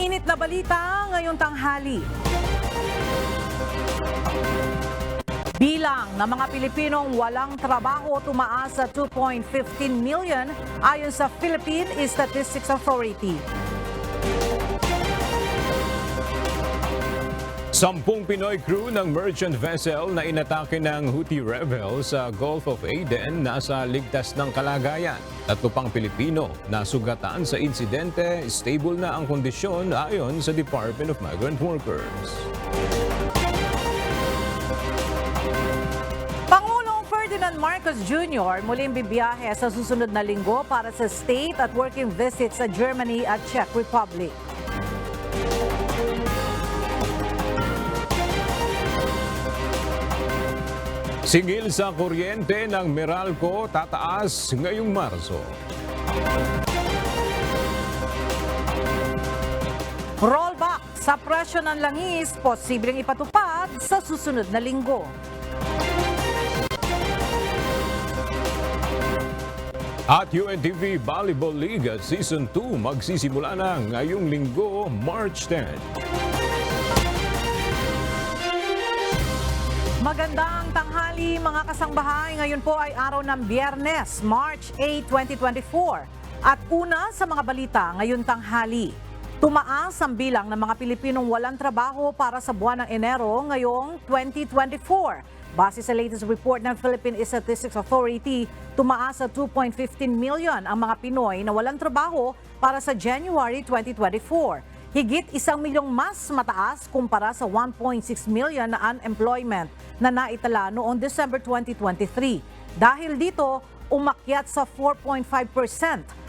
Mainit na balita ngayong tanghali. Bilang ng mga Pilipinong walang trabaho tumaas sa 2.15 million ayon sa Philippine Statistics Authority. 10 Pinoy crew ng merchant vessel na inatake ng Houthi rebels sa Gulf of Aden nasa ligtas ng kalagayan. 3 pang Pilipino na sugatan sa insidente, stable na ang kondisyon ayon sa Department of Migrant Workers. Pangulong Ferdinand Marcos Jr. muling bibiyahe sa susunod na linggo para sa state at working visit sa Germany at Czech Republic. Singil sa kuryente ng Meralco tataas ngayong Marso. Rollback sa presyo ng langis, posibleng ipatupad sa susunod na linggo. At UNTV Volleyball League Season 2 magsisimula na ngayong linggo, March 10. Magandang tanghali mga kasangbahay. Ngayon po ay araw ng Biyernes, March 8, 2024. At una sa mga balita ngayon tanghali. Tumaas ang bilang ng mga Pilipinong walang trabaho para sa buwan ng Enero ngayong 2024. Base sa latest report ng Philippine Statistics Authority, tumaas sa 2.15 million ang mga Pinoy na walang trabaho para sa January 2024. Higit 1 milyong mas mataas kumpara sa 1.6 million na unemployment na naitala noong December 2023. Dahil dito, umakyat sa 4.5%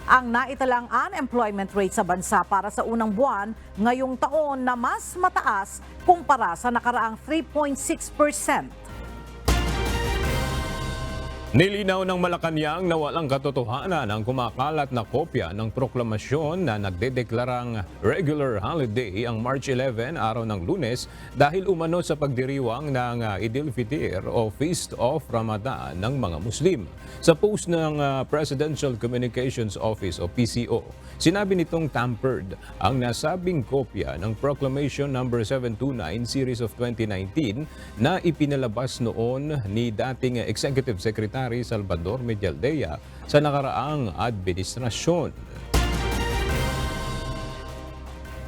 ang naitalang unemployment rate sa bansa para sa unang buwan ngayong taon na mas mataas kumpara sa nakaraang 3.6%. Nilinaw ng Malacanang na walang katotohanan ang kumakalat na kopya ng proklamasyon na nagdedeklarang regular holiday ang March 11, araw ng Lunes, dahil umano sa pagdiriwang ng Eid al-Fitr o Feast of Ramadan ng mga Muslim. Sa post ng Presidential Communications Office o PCO, sinabi nitong tampered ang nasabing kopya ng Proclamation No. 729 Series of 2019 na ipinalabas noon ni dating Executive Secretary Salvador Medialdea sa nakaraang administrasyon.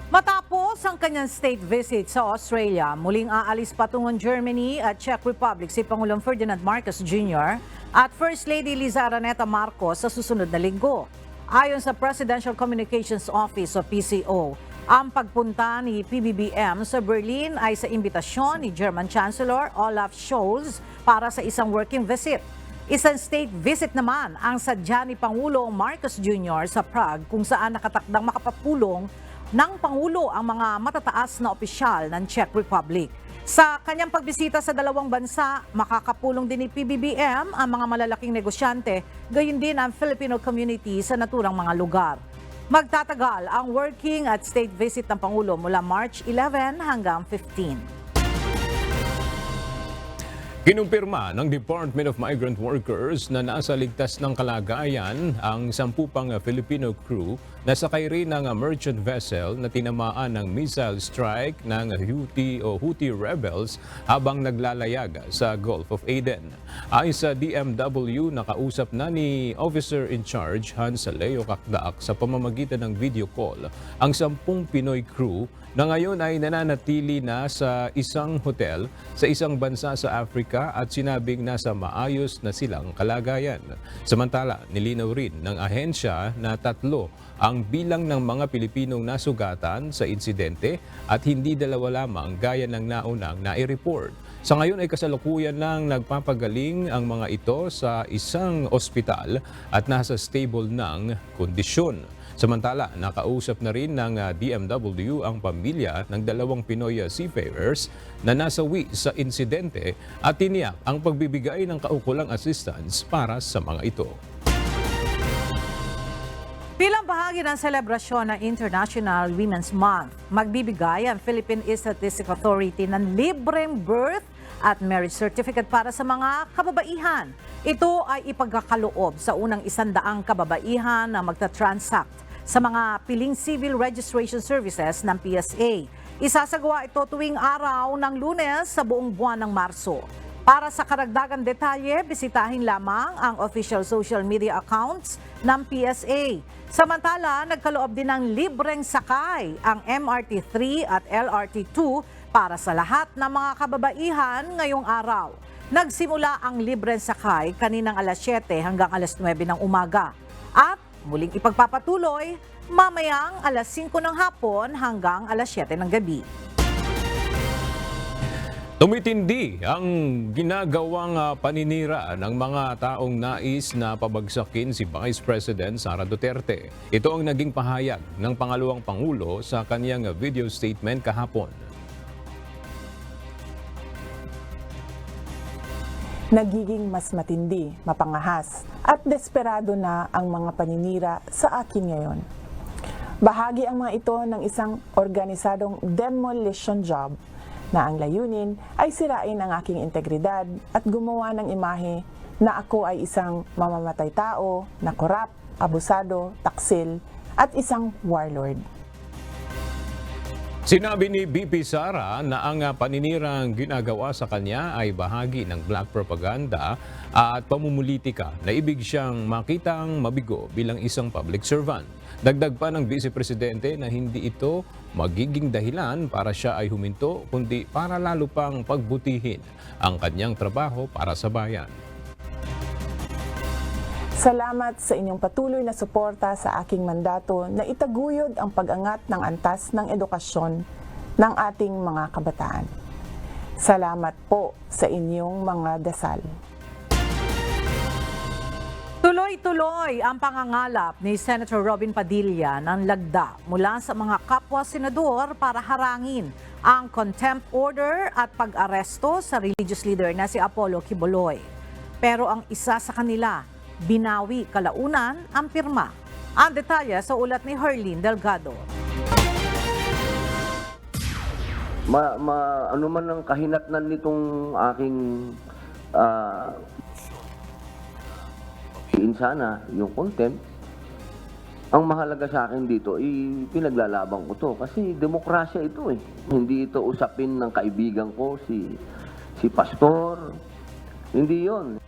Matapos ang kanyang state visit sa Australia, muling aalis patungong Germany at Czech Republic si Pangulong Ferdinand Marcos Jr. at First Lady Liza Araneta Marcos sa susunod na linggo. Ayon sa Presidential Communications Office o PCO, ang pagpunta ni PBBM sa Berlin ay sa imbitasyon ni German Chancellor Olaf Scholz para sa isang working visit. Isang state visit naman ang sadya ni Pangulong Marcos Jr. sa Prague kung saan nakatakdang makapapulong ng Pangulo ang mga matataas na opisyal ng Czech Republic. Sa kanyang pagbisita sa dalawang bansa, makakapulong din ni PBBM ang mga malalaking negosyante, gayon din ang Filipino community sa naturang mga lugar. Magtatagal ang working at state visit ng Pangulo mula March 11 hanggang 15. Kinumpirma ng Department of Migrant Workers na nasa ligtas ng kalagayan ang 10 pang Filipino crew na sakay rin ng merchant vessel na tinamaan ng missile strike ng Houthi rebels habang naglalayag sa Gulf of Aden. Ayon sa DMW, nakausap na ni Officer in Charge Hans Leo Kakdak sa pamamagitan ng video call ang 10 Pinoy crew na ngayon ay nananatili na sa isang hotel sa isang bansa sa Africa at sinabing nasa maayos na silang kalagayan. Samantala, nilinaw rin ng ahensya na 3 ang bilang ng mga Pilipinong nasugatan sa insidente at hindi 2 lamang gaya ng naunang nai-report. Sa ngayon ay kasalukuyan lang nagpapagaling ang mga ito sa isang ospital at nasa stable ng kondisyon. Samantala, nakausap na rin ng DMW ang pamilya ng 2 Pinoy seafarers na nasawi sa insidente at tiniyak ang pagbibigay ng kaukulang assistance para sa mga ito. Bilang bahagi ng selebrasyon ng International Women's Month, magbibigay ang Philippine Statistics Authority ng libreng birth at marriage certificate para sa mga kababaihan. Ito ay ipagkakaloob sa unang 100 kababaihan na magta-transact sa mga piling civil registration services ng PSA. Isasagawa ito tuwing araw ng Lunes sa buong buwan ng Marso. Para sa karagdagang detalye, bisitahin lamang ang official social media accounts ng PSA. Samantala, nagkaloob din ng libreng sakay ang MRT-3 at LRT-2 para sa lahat ng mga kababaihan ngayong araw. Nagsimula ang libreng sakay kaninang alas 7 hanggang alas 9 ng umaga. At muling ipagpapatuloy mamayang alas 5 ng hapon hanggang alas 7 ng gabi. Tumitindi ang ginagawang paninira ng mga taong nais na pabagsakin si Vice President Sara Duterte. Ito ang naging pahayag ng pangalawang Pangulo sa kanyang video statement kahapon. Nagiging mas matindi, mapangahas at desperado na ang mga paninira sa akin ngayon. Bahagi ang mga ito ng isang organisadong demolition job na ang layunin ay sirain ang aking integridad at gumawa ng imahe na ako ay isang mamamatay tao, na korap, abusado, taksil at isang warlord. Sinabi ni BP Sara na ang paninirang ginagawa sa kanya ay bahagi ng black propaganda at pamumulitika na ibig siyang makitang mabigo bilang isang public servant. Dagdag pa ng Vice Presidente na hindi ito magiging dahilan para siya ay huminto, kundi para lalo pang pagbutihin ang kanyang trabaho para sa bayan. Salamat sa inyong patuloy na suporta sa aking mandato na itaguyod ang pag-angat ng antas ng edukasyon ng ating mga kabataan. Salamat po sa inyong mga dasal. Tuloy-tuloy ang pangangalap ni Senator Robin Padilla ng lagda mula sa mga kapwa-senador para harangin ang contempt order at pag-aresto sa religious leader na si Apollo Quiboloy. Pero ang isa sa kanila, binawi kalaunan ang pirma. Ang detalye sa ulat ni Herlene Delgado. Ano man ang kahinatnan nitong aking sana yung contempt, ang mahalaga sa akin dito, pinaglalaban ko to kasi demokrasya ito eh. Hindi ito usapin ng kaibigan ko, si pastor, hindi yon.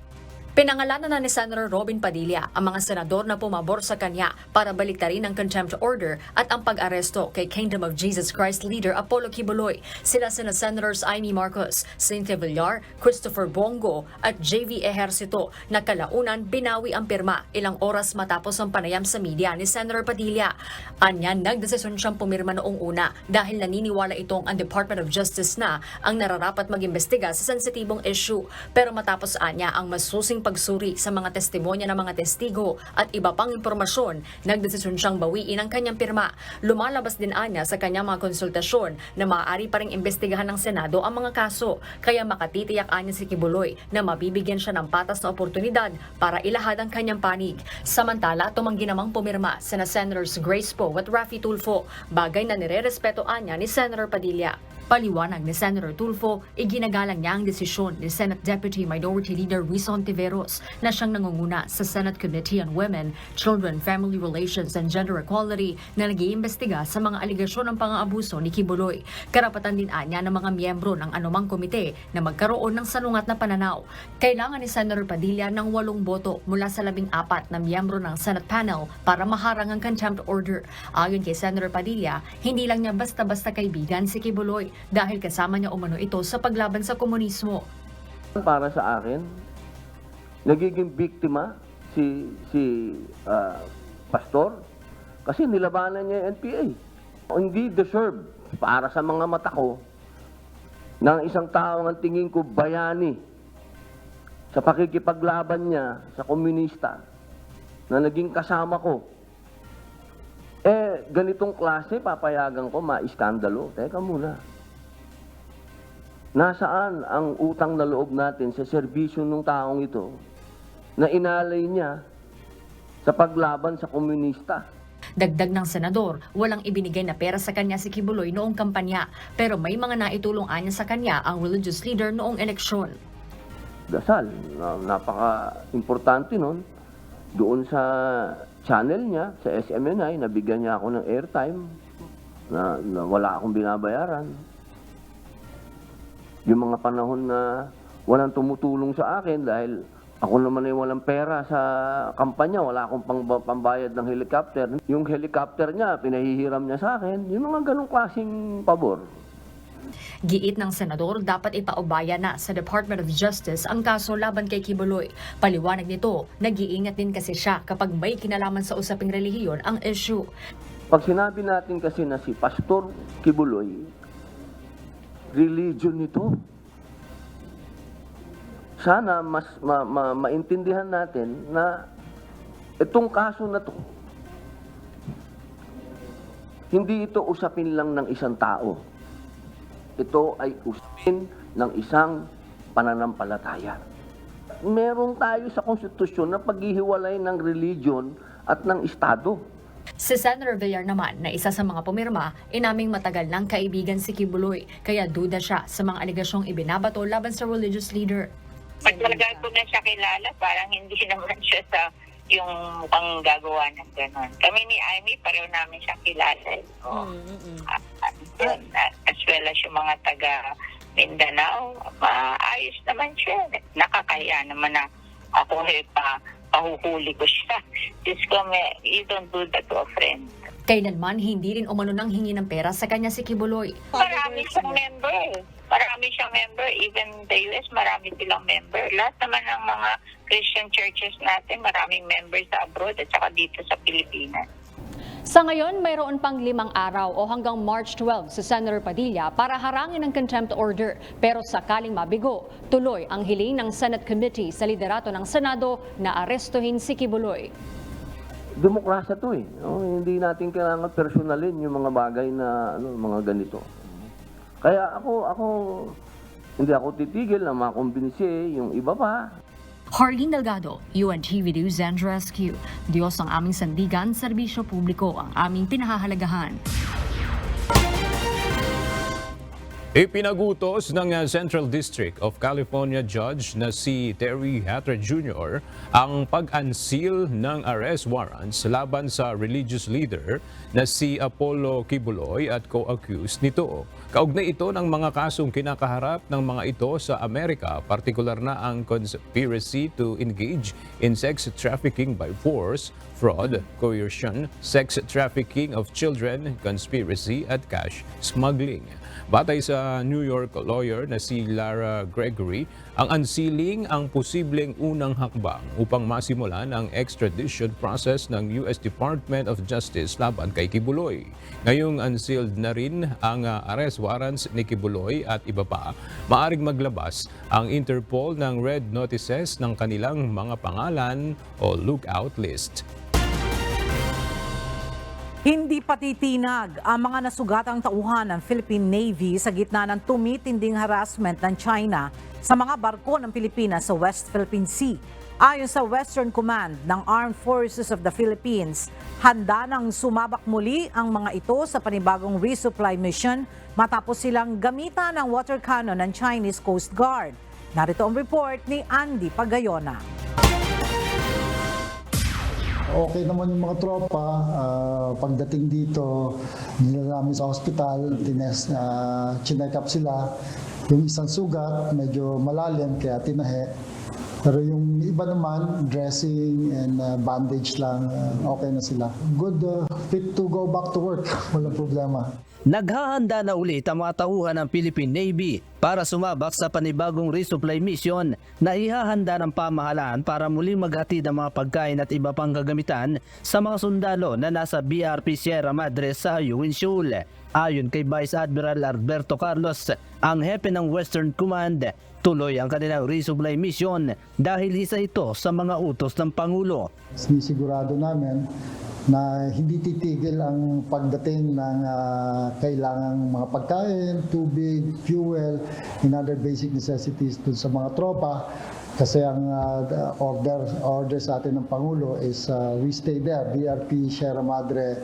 Pinangalanan na ni Senator Robin Padilla ang mga senador na pumabor sa kanya para baliktarin ang contempt order at ang pag-aresto kay Kingdom of Jesus Christ leader Apollo Quiboloy. Sila sina Senators Amy Marcos, Cynthia Villar, Christopher Bongo at JV Ejercito na kalaunan binawi ang pirma ilang oras matapos ang panayam sa media ni Senator Padilla. Anya, nagdesisyon siyang pumirma noong una dahil naniniwala itong ang Department of Justice na ang nararapat mag-imbestiga sa sensitibong issue. Pero matapos anya ang masusing pagsuri sa mga testimonya ng mga testigo at iba pang impormasyon, nagdesisyon siyang bawiin ang kanyang pirma. Lumalabas din anya sa kanyang mga konsultasyon na maaari pa ring imbestigahan ng Senado ang mga kaso, kaya makatitiyak anya si Quiboloy na mabibigyan siya ng patas na oportunidad para ilahad ang kanyang panig. Samantala, tumanggi namang pumirma sina Senators Grace Poe at Raffy Tulfo, bagay na nirerespeto anya ni Senator Padilla. Paliwanag ni Senator Tulfo, iginagalang niya ang desisyon ni Senate Deputy Minority Leader Risa Hontiveros na siyang nangunguna sa Senate Committee on Women, Children, Family Relations and Gender Equality na nag-iimbestiga sa mga aligasyon ng pang-aabuso ni Quiboloy. Karapatan din anya ng mga miyembro ng anumang komite na magkaroon ng salungat na pananaw. Kailangan ni Senator Padilla ng 8 boto mula sa 14 na miyembro ng Senate panel para maharang ang contempt order. Ayon kay Senator Padilla, hindi lang niya basta-basta kaibigan si Quiboloy dahil kasama niya umano ito sa paglaban sa komunismo. Para sa akin, nagiging biktima si pastor kasi nilabanan niya yung NPA. Hindi deserve para sa mga mata ko ng isang tao ang tingin ko bayani sa pakikipaglaban niya sa komunista na naging kasama ko. Ganitong klase papayagan ko maiskandalo. Teka muna. Nasaan ang utang na loob natin sa serbisyo ng taong ito na inalay niya sa paglaban sa komunista? Dagdag ng senador, walang ibinigay na pera sa kanya si Quiboloy noong kampanya, pero may mga naitulong anya sa kanya ang religious leader noong eleksyon. Dasal, napaka-importante nun. Doon sa channel niya sa SMNI, nabigyan niya ako ng airtime na wala akong binabayaran. Yung mga panahon na walang tumutulong sa akin dahil ako naman ay walang pera sa kampanya, wala akong pambayad ng helicopter. Yung helicopter niya, pinahihiram niya sa akin. Yung mga ganong klaseng pabor. Giit ng senador, dapat ipaubaya na sa Department of Justice ang kaso laban kay Kibuloy. Paliwanag nito, nag-iingat din kasi siya kapag may kinalaman sa usaping relihiyon ang issue. Pag sinabi natin kasi na si Pastor Kibuloy, religion nito. Sana mas maintindihan natin na itong kaso na to, hindi ito usapin lang ng isang tao. Ito ay usapin ng isang pananampalataya. Meron tayo sa konstitusyon na paghihiwalay ng religion at ng Estado. Si Senator Villar naman, na isa sa mga pumirma, inaming matagal ng kaibigan si Kibuloy, kaya duda siya sa mga aligasyong ibinabato laban sa religious leader. Pag talaga ko na siya kilala, parang hindi naman siya sa yung panggagawa ng gano'n. Kami ni Amy, pareho namin siya kilala. As well as yung mga taga Mindanao, maayos naman siya. Nakakaya naman na ako pahuhuli ko siya. Diyos ko, you don't do that to a friend. Kailanman hindi rin umano nang hingi ng pera sa kanya si Kibuloy. Marami siyang member. Marami siyang member. Even the US, marami silang member. Lahat naman ng mga Christian churches natin, maraming members sa abroad at saka dito sa Pilipinas. Sa ngayon, mayroon pang 5 araw o hanggang March 12 sa Senator Padilla para harangin ang contempt order. Pero sakaling mabigo, tuloy ang hiling ng Senate Committee sa liderato ng Senado na arestuhin si Kibuloy. Demokrasya to eh. No? Hindi natin kailangan personalin yung mga bagay na mga ganito. Kaya hindi ako titigil na makumbinsi yung iba pa. Harleen Delgado, UNTV News and Rescue. Diyos ang aming sandigan, serbisyo publiko ang aming pinahahalagahan. Ipinagutos ng Central District of California Judge na si Terry Hatter Jr. ang pag-unseal ng arrest warrants laban sa religious leader na si Apollo Kibuloy at co-accused nito. Kaugnay ito ng mga kasong kinakaharap ng mga ito sa Amerika, partikular na ang conspiracy to engage in sex trafficking by force, fraud, coercion, sex trafficking of children, conspiracy at cash smuggling. Batay sa New York lawyer na si Lara Gregory, ang unsealing ang posibleng unang hakbang upang masimulan ang extradition process ng US Department of Justice laban kay Kibuloy. Ngayong unsealed na rin ang arrest warrants ni Kibuloy at iba pa, maaring maglabas ang Interpol ng red notices ng kanilang mga pangalan o lookout list. Hindi patitinag ang mga nasugatang tauhan ng Philippine Navy sa gitna ng tumitinding harassment ng China sa mga barko ng Pilipinas sa West Philippine Sea. Ayon sa Western Command ng Armed Forces of the Philippines, handa nang sumabak muli ang mga ito sa panibagong resupply mission matapos silang gamitan ng water cannon ng Chinese Coast Guard. Narito ang report ni Andy Pagayona. Okay naman yung mga tropa. Pagdating dito, nila namin sa hospital, chinek up sila. Yung isang sugat, medyo malalim, kaya tinahe. Pero yung iba naman, dressing and bandage lang, okay na sila. Good, fit to go back to work. Walang problema. Naghahanda na ulit ang mga tauhan ng Philippine Navy para sumabak sa panibagong resupply mission na ihahanda ng pamahalaan para muling maghatid ng mga pagkain at iba pang gagamitan sa mga sundalo na nasa BRP Sierra Madre sa Ayungin Shoal. Ayon kay Vice Admiral Alberto Carlos, ang hepe ng Western Command, tuloy ang kanilang resupply mission dahil isa ito sa mga utos ng Pangulo. Sinisigurado namin na hindi titigil ang pagdating ng kailangang mga pagkain, tubig, fuel, and other basic necessities dun sa mga tropa. Kasi ang order sa atin ng Pangulo is we stay there, BRP Sierra Madre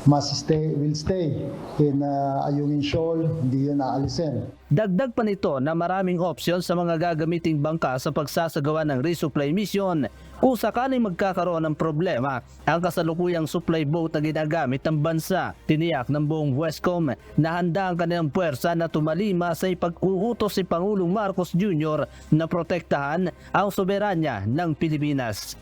will stay in Ayungin Shoal, hindi yun aalisin. Dagdag pa nito na maraming opsyon sa mga gagamiting bangka sa pagsasagawa ng resupply mission kung sakaling magkakaroon ng problema ang kasalukuyang supply boat na ginagamit ng bansa. Tiniyak ng buong Westcom na handa ang kanilang puwersa na tumalima sa ipag-uutos si Pangulong Marcos Jr. na protektahan ang soberanya ng Pilipinas.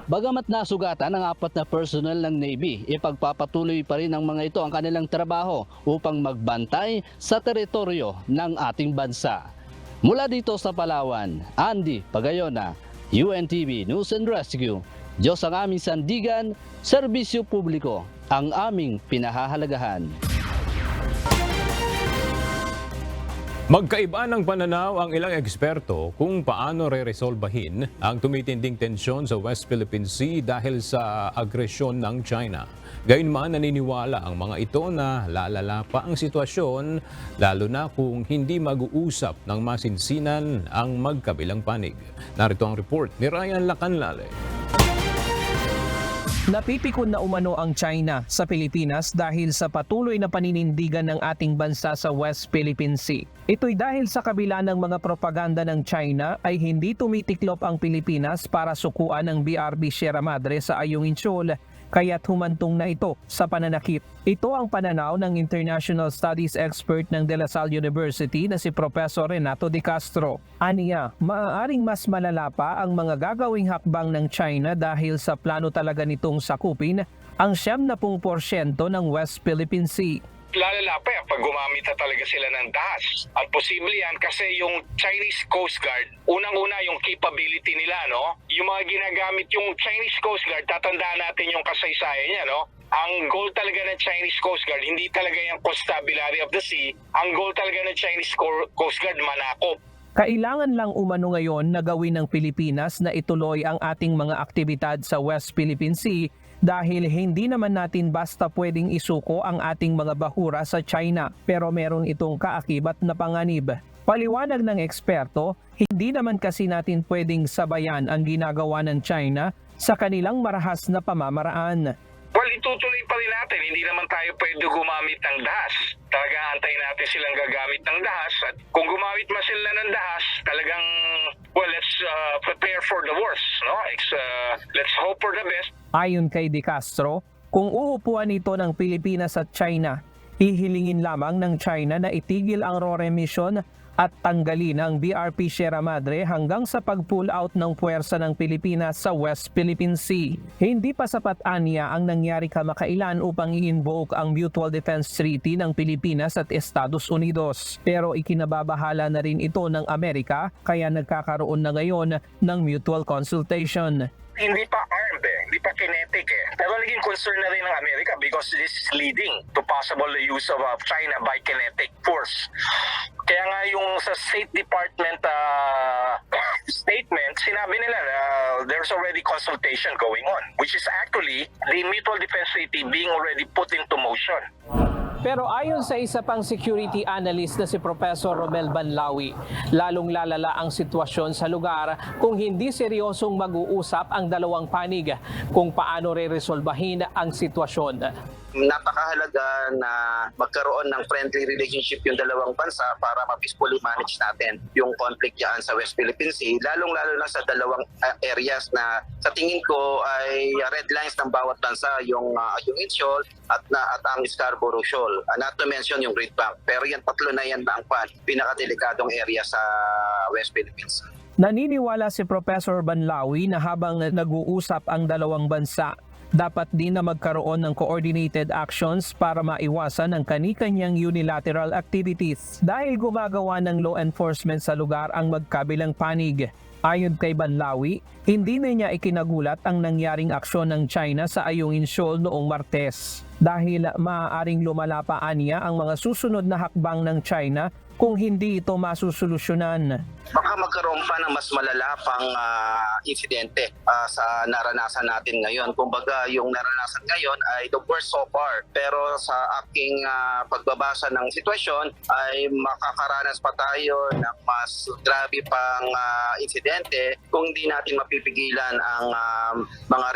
Bagamat nasugatan ang 4 na personnel ng Navy, ipagpapatuloy pa rin ng mga ito ang kanilang trabaho upang magbantay sa teritoryo ng ating bansa. Mula dito sa Palawan, Andy Pagayona, UNTV News and Rescue. Diyos ang aming sandigan, serbisyo publiko ang aming pinahahalagahan. Magkaiba ng pananaw ang ilang eksperto kung paano re-resolbahin ang tumitinding tensyon sa West Philippine Sea dahil sa agresyon ng China. Gayunman, naniniwala ang mga ito na lalala pa ang sitwasyon, lalo na kung hindi mag-uusap ng masinsinan ang magkabilang panig. Narito ang report ni Ryan Lacanlale. Napipikon na umano ang China sa Pilipinas dahil sa patuloy na paninindigan ng ating bansa sa West Philippine Sea. Ito'y dahil sa kabila ng mga propaganda ng China ay hindi tumitiklop ang Pilipinas para sukuan ng BRB Sierra Madre sa Ayungin Shoal, kaya't humantong na ito sa pananakit. Ito ang pananaw ng International Studies expert ng De La Salle University na si Professor Renato De Castro. Aniya, maaaring mas malala pa ang mga gagawing hakbang ng China dahil sa plano talaga nitong sakupin ang 70% ng West Philippine Sea. Lalala pa yan pag gumamit na talaga sila ng dahas. Ang posible yan kasi yung Chinese Coast Guard, unang-una yung capability nila, no? Yung mga ginagamit yung Chinese Coast Guard, tatandaan natin yung kasaysayan niya, no? Ang goal talaga ng Chinese Coast Guard, hindi talaga yung constabulary of the sea. Ang goal talaga ng Chinese Coast Guard, manakop. Kailangan lang umano ngayon na gawin ng Pilipinas na ituloy ang ating mga aktibidad sa West Philippine Sea dahil hindi naman natin basta pwedeng isuko ang ating mga bahura sa China, pero meron itong kaakibat na panganib. Paliwanag ng eksperto, hindi naman kasi natin pwedeng sabayan ang ginagawa ng China sa kanilang marahas na pamamaraan. Well, itutuloy pa rin natin. Hindi naman tayo pwede gumamit ng dahas. Talaga antayin natin silang gagamit ng dahas. At kung gumamit man sila ng dahas, talagang, well, let's prepare for the worst. No? Let's hope for the best. Ayon kay De Castro, kung uupuan ito ng Pilipinas at China, hihilingin lamang ng China na itigil ang RORE mission at tanggalin ang BRP Sierra Madre hanggang sa pag-pull out ng puwersa ng Pilipinas sa West Philippine Sea. Hindi pa sapat aniya ang nangyari kamakailan upang i-invoke ang Mutual Defense Treaty ng Pilipinas at Estados Unidos. Pero ikinababahala na rin ito ng Amerika kaya nagkakaroon na ngayon ng mutual consultation. Hindi pa armed hindi pa kinetic Pero naging concern na rin ng Amerika because this is leading to possible use of China by kinetic force. Kaya nga yung sa State Department statement, sinabi nila na there's already consultation going on, which is actually the Mutual Defense Treaty being already put into motion. Pero ayon sa isa pang security analyst na si Professor Romel Banlawi, lalong lalala ang sitwasyon sa lugar kung hindi seryosong mag-uusap ang dalawang panig kung paano re-resolbahin ang sitwasyon. Napakahalaga na magkaroon ng friendly relationship yung dalawang bansa para ma-peacefully manage natin yung conflict dyan sa West Philippine Sea, lalong-lalo na sa dalawang areas na sa tingin ko ay red lines ng bawat bansa, yung Ayungin Shoal at ang Scarborough Shoal. Not to mention yung Great Bank. Pero yan, tatlo na yan ang pinakadelikadong area sa West Philippine Sea. Naniniwala si Professor Banlawi na habang nag-uusap ang dalawang bansa, dapat din na magkaroon ng coordinated actions para maiwasan ang kani-kanyang unilateral activities dahil gumagawa ng law enforcement sa lugar ang magkabilang panig. Ayon kay Banlawi, hindi na niya ikinagulat ang nangyaring aksyon ng China sa Ayungin Shoal noong Martes dahil maaaring lumalapaan niya ang mga susunod na hakbang ng China kung hindi ito masusolusyonan. Baka magkaroon pa ng mas malala pang insidente sa naranasan natin ngayon. Kumbaga, yung naranasan ngayon ay the worst so far. Pero sa aking pagbabasa ng sitwasyon ay makakaranas pa tayo ng mas grabe pang insidente kung hindi natin mapipigilan ang mga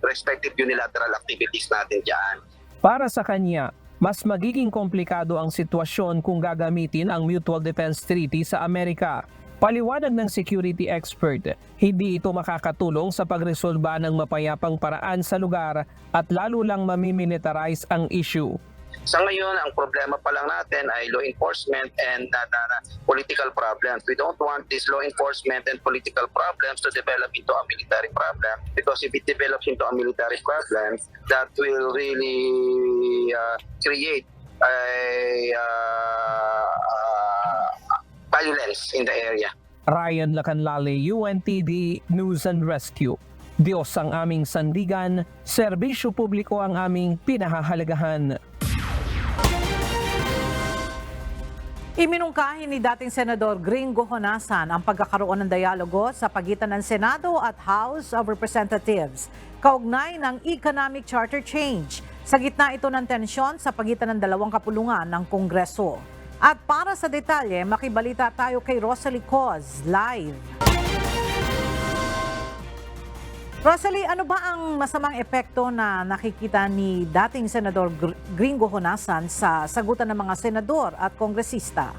respective unilateral activities natin dyan. Para sa kanya, mas magiging komplikado ang sitwasyon kung gagamitin ang Mutual Defense Treaty sa Amerika. Paliwanag ng security expert, hindi ito makakatulong sa pagresolba ng mapayapang paraan sa lugar at lalo lang mamimilitarize ang issue. Sa ngayon, ang problema pa lang natin ay law enforcement and political problems. We don't want these law enforcement and political problems to develop into a military problem, because if it develops into a military problem, that will really create violence in the area. Ryan Lacanlale, UNTV News and Rescue. Diyos ang aming sandigan, serbisyo publiko ang aming pinahahalagahan. Iminungkahi ni dating Senador Gringo Honasan ang pagkakaroon ng dialogo sa pagitan ng Senado at House of Representatives kaugnay ng economic charter change. Sa gitna ito ng tensyon sa pagitan ng dalawang kapulungan ng Kongreso. At para sa detalye, makibalita tayo kay Rosalie Coz, live. Rosalie, ano ba ang masamang epekto na nakikita ni dating Senador Gringo Honasan sa sagutan ng mga senador at kongresista?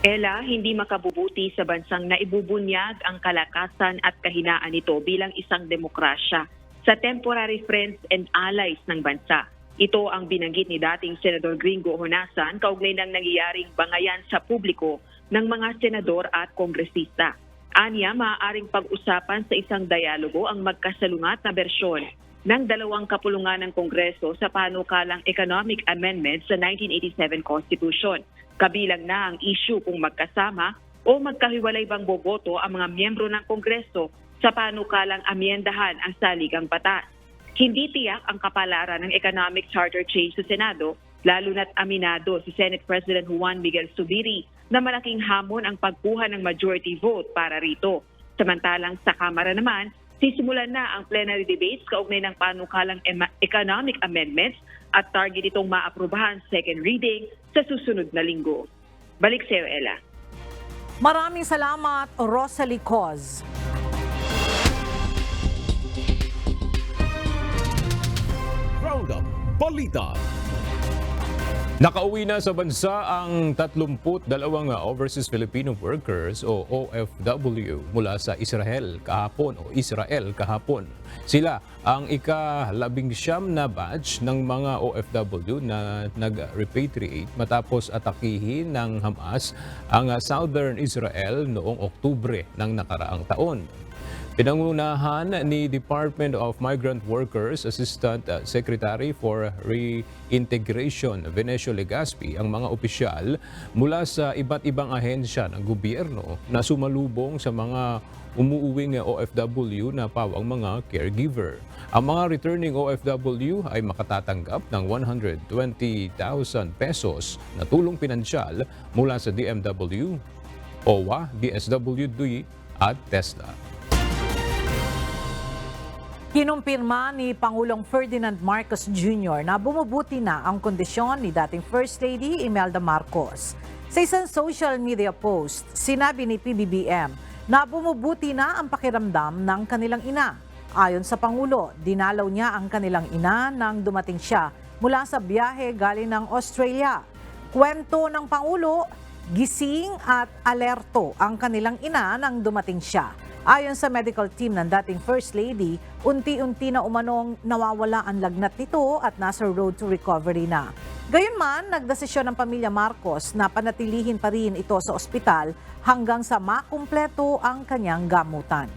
Ella, hindi makabubuti sa bansang naibubunyag ang kalakasan at kahinaan nito bilang isang demokrasya sa temporary friends and allies ng bansa. Ito ang binanggit ni dating Senador Gringo Honasan kaugnay ng nangyayaring bangayan sa publiko ng mga senador at kongresista. Anya, maaaring pag-usapan sa isang dialogo ang magkasalungat na bersyon ng dalawang kapulungan ng Kongreso sa panukalang economic amendments sa 1987 Constitution. Kabilang na ang issue kung magkasama o magkahiwalay bang boboto ang mga miyembro ng Kongreso sa panukalang amyendahan ang saligang batas. Hindi tiyak ang kapalaran ng economic charter change sa Senado, lalo na't aminado si Senate President Juan Miguel Zubiri na malaking hamon ang pagkuha ng majority vote para rito. Samantalang sa Kamara naman, sisimulan na ang plenary debates kaugnay ng panukalang economic amendments at target itong maaprubahan second reading sa susunod na linggo. Balik sa iyo, Ella. Maraming salamat, Rosalie Coz. Roundup Balita. Nakauwi na sa bansa ang 32 overseas Filipino workers o OFW mula sa Israel kahapon. Sila ang ika-19 na batch ng mga OFW na nag-repatriate matapos atakihin ng Hamas ang southern Israel noong Oktubre ng nakaraang taon. Pinangunahan ni Department of Migrant Workers Assistant Secretary for Reintegration Venecio Legaspi ang mga opisyal mula sa iba't ibang ahensya ng gobyerno na sumalubong sa mga umuuwing OFW na pawang mga caregiver. Ang mga returning OFW ay makatatanggap ng 120,000 pesos na tulong pinansyal mula sa DMW, OWA, DSWD at TESDA. Kinumpirma ni Pangulong Ferdinand Marcos Jr. na bumubuti na ang kondisyon ni dating First Lady Imelda Marcos. Sa isang social media post, sinabi ni PBBM na bumubuti na ang pakiramdam ng kanilang ina. Ayon sa Pangulo, dinalaw niya ang kanilang ina nang dumating siya mula sa biyahe galing ng Australia. Kwento ng Pangulo, gising at alerto ang kanilang ina nang dumating siya. Ayon sa medical team ng dating First Lady, unti-unti na umanong nawawala ang lagnat nito at nasa road to recovery na. Gayunman, nagdesisyon ng pamilya Marcos na panatilihin pa rin ito sa ospital hanggang sa makumpleto ang kanyang gamutan.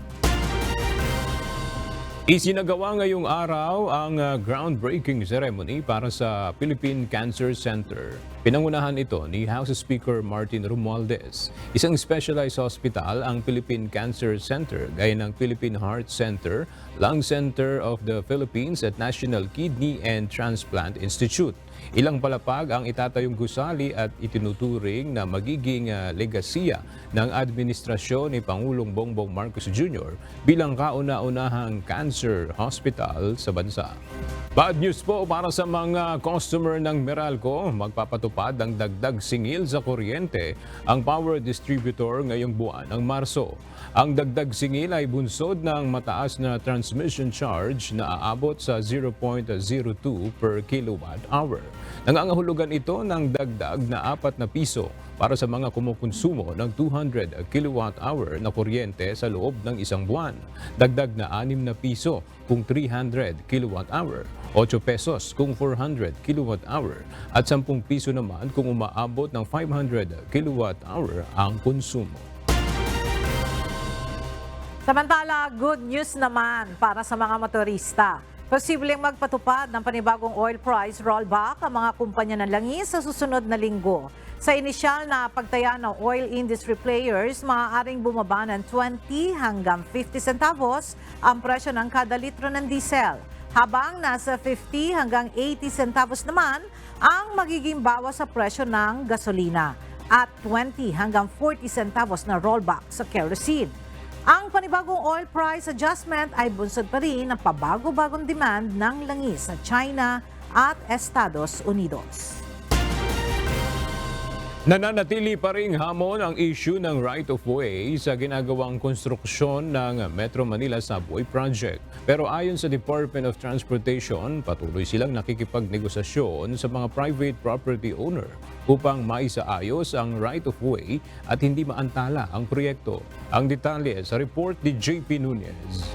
Isinagawa ngayong araw ang groundbreaking ceremony para sa Philippine Cancer Center. Pinangunahan ito ni House Speaker Martin Romualdez. Isang specialized hospital ang Philippine Cancer Center gaya ng Philippine Heart Center, Lung Center of the Philippines at National Kidney and Transplant Institute. Ilang palapag ang itatayong gusali at itinuturing na magiging legasiya ng administrasyon ni Pangulong Bongbong Marcos Jr. bilang kauna-unahang cancer hospital sa bansa. Bad news po para sa mga customer ng Meralco, magpapatupad ng dagdag singil sa kuryente ang power distributor ngayong buwan ng Marso. Ang dagdag singil ay bunsod ng mataas na transmission charge na aabot sa 0.02 per kilowatt hour. Nangangahulugan ito ng dagdag na 4 na piso para sa mga kumukonsumo ng 200 kilowatt hour na kuryente sa loob ng isang buwan. Dagdag na 6 na piso kung 300 kilowatt hour, 8 pesos kung 400 kilowatt hour at 10 piso naman kung umaabot ng 500 kilowatt hour ang konsumo. Samantala, good news naman para sa mga motorista. Posibleng magpatupad ng panibagong oil price rollback ang mga kumpanya ng langis sa susunod na linggo. Sa inisyal na pagtaya ng oil industry players, maaaring bumaba ng 20 hanggang 50 centavos ang presyo ng kada litro ng diesel, habang nasa 50 hanggang 80 centavos naman ang magiging bawas sa presyo ng gasolina at 20 hanggang 40 centavos na rollback sa kerosene. Ang panibagong oil price adjustment ay bunsod pa rin ng pabago-bagong demand ng langis sa China at Estados Unidos. Nananatili pa ring hamon ang issue ng right-of-way sa ginagawang konstruksyon ng Metro Manila Subway Project. Pero ayon sa Department of Transportation, patuloy silang nakikipagnegosasyon sa mga private property owner upang maisaayos ang right-of-way at hindi maantala ang proyekto. Ang detalye sa report ni JP Nunez.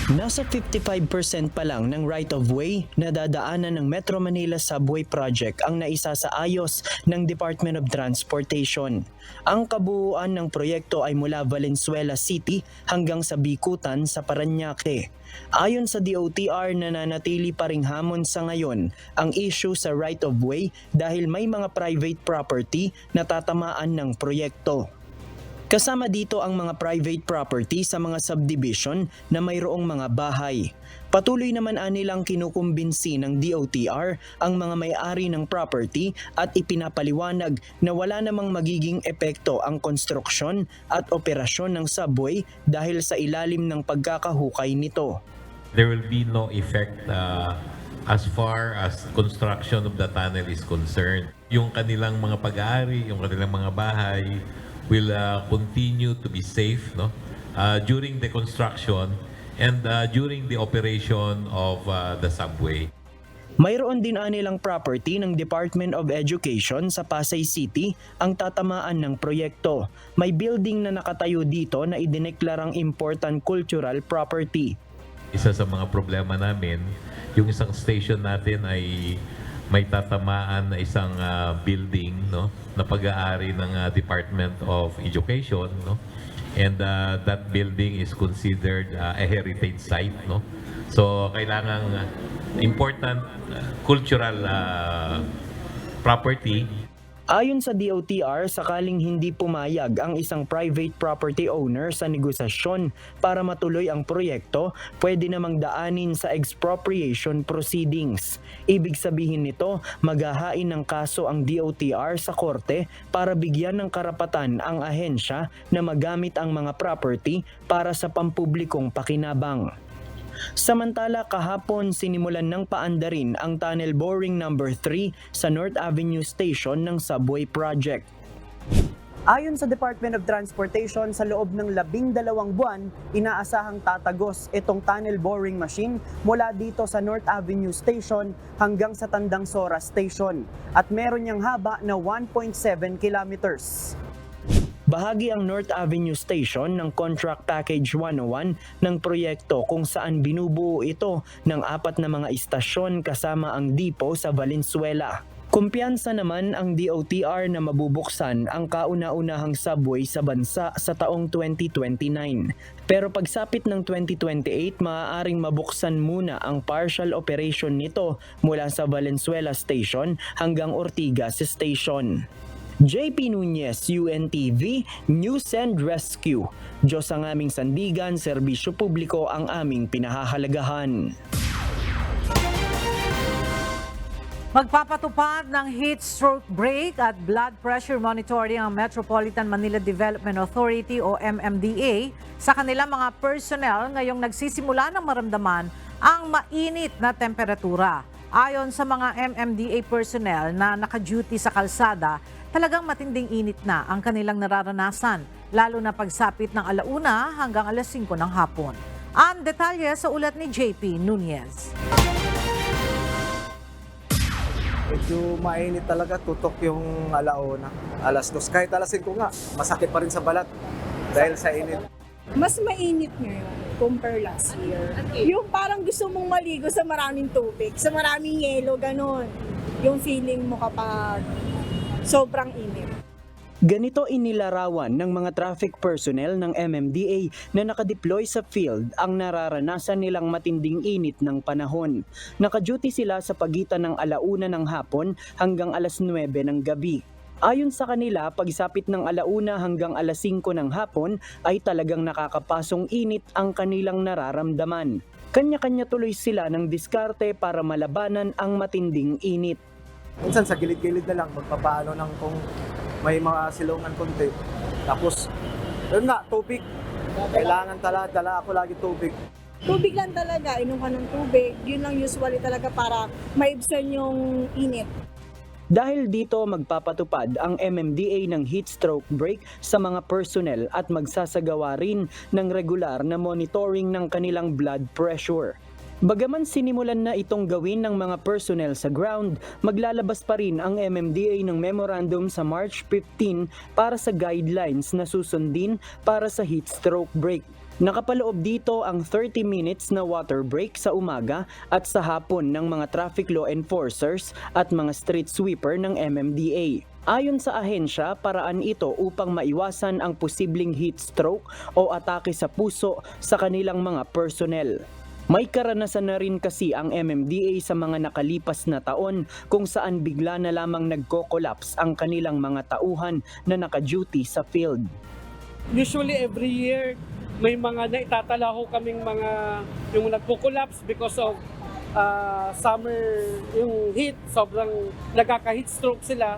Nasa 55% pa lang ng right-of-way na dadaanan ng Metro Manila Subway Project ang naisasaayos ng Department of Transportation. Ang kabuuan ng proyekto ay mula Valenzuela City hanggang sa Bikutan sa Parañaque. Ayon sa DOTR, nananatili pa ring hamon sa ngayon ang issue sa right-of-way dahil may mga private property na tatamaan ng proyekto. Kasama dito ang mga private property sa mga subdivision na mayroong mga bahay. Patuloy naman anilang kinukumbinsi ng DOTR ang mga may-ari ng property at ipinapaliwanag na wala namang magiging epekto ang konstruksyon at operasyon ng subway dahil sa ilalim ng pagkakahukay nito. There will be no effect as far as construction of the tunnel is concerned. Yung kanilang mga pag-aari, yung kanilang mga bahay will continue to be safe, no, during the construction and during the operation of the subway. Mayroon din anilang property ng Department of Education sa Pasay City ang tatamaan ng proyekto. May building na nakatayo dito na idineklarang important cultural property. Isa sa mga problema namin, yung isang station natin ay may tatamaan na isang building, no, na pag-aari ng Department of Education, no, and that building is considered a heritage site, no. So kailangan important cultural property. Ayon sa DOTR, sakaling hindi pumayag ang isang private property owner sa negosasyon para matuloy ang proyekto, pwede namang daanin sa expropriation proceedings. Ibig sabihin nito, maghahain ng kaso ang DOTR sa korte para bigyan ng karapatan ang ahensya na magamit ang mga property para sa pampublikong pakinabang. Samantala, kahapon sinimulan ng paandarin ang tunnel boring number 3 sa North Avenue Station ng Subway Project. Ayon sa Department of Transportation, sa loob ng 12 buwan, inaasahang tatagos itong tunnel boring machine mula dito sa North Avenue Station hanggang sa Tandang Sora Station at meron niyang haba na 1.7 kilometers. Bahagi ang North Avenue Station ng Contract Package 101 ng proyekto kung saan binubuo ito ng 4 na mga istasyon kasama ang depot sa Valenzuela. Kumpiyansa naman ang DOTR na mabubuksan ang kauna-unahang subway sa bansa sa taong 2029. Pero pagsapit ng 2028, maaaring mabuksan muna ang partial operation nito mula sa Valenzuela Station hanggang Ortigas Station. JP Nunez, UNTV, News and Rescue. Diyos ang aming sandigan, serbisyo publiko ang aming pinahahalagahan. Magpapatupad ng heat stroke break at blood pressure monitoring ang Metropolitan Manila Development Authority o MMDA sa kanilang mga personnel ngayong nagsisimula ng maramdaman ang mainit na temperatura. Ayon sa mga MMDA personnel na naka-duty sa kalsada, talagang matinding init na ang kanilang nararanasan, lalo na pagsapit ng 1:00 hanggang 5:00 ng hapon. Ang detalye sa ulat ni JP Nunez. Medyo mainit talaga, tutok yung 1:00, 2:00. Kahit 5:00 nga, masakit pa rin sa balat dahil sa init. Mas mainit ngayon compare last year. Yung parang gusto mong maligo sa maraming tubig, sa maraming yelo, ganon. Yung feeling mo kapag sobrang init. Ganito inilarawan ng mga traffic personnel ng MMDA na nakadeploy sa field ang nararanasan nilang matinding init ng panahon. Naka-duty sila sa pagitan ng 1:00 ng hapon hanggang 9:00 ng gabi. Ayon sa kanila, pagsapit ng 1:00 hanggang 5:00 ng hapon ay talagang nakakapasong init ang kanilang nararamdaman. Kanya-kanya tuloy sila ng diskarte para malabanan ang matinding init. Minsan sa gilid-gilid na lang, magpapaano ng kung may mga silungan konti. Tapos, yun nga, tubig. Kailangan dala ako lagi tubig. Tubig lang talaga, inom ka ng tubig. Yun lang usually talaga para maibsan yung init. Dahil dito magpapatupad ang MMDA ng heat stroke break sa mga personnel at magsasagawa rin ng regular na monitoring ng kanilang blood pressure. Bagaman sinimulan na itong gawin ng mga personnel sa ground, maglalabas pa rin ang MMDA ng memorandum sa March 15 para sa guidelines na susundin para sa heat stroke break. Nakapaloob dito ang 30 minutes na water break sa umaga at sa hapon ng mga traffic law enforcers at mga street sweeper ng MMDA. Ayon sa ahensya, paraan ito upang maiwasan ang posibleng heat stroke o atake sa puso sa kanilang mga personnel. May karanasan na rin kasi ang MMDA sa mga nakalipas na taon kung saan bigla na lamang nagko-collapse ang kanilang mga tauhan na naka-duty sa field. Usually every year may mga naitatala ho kaming mga yung nagko-collapse because of summer, yung heat, sobrang nagkaka-heat stroke sila.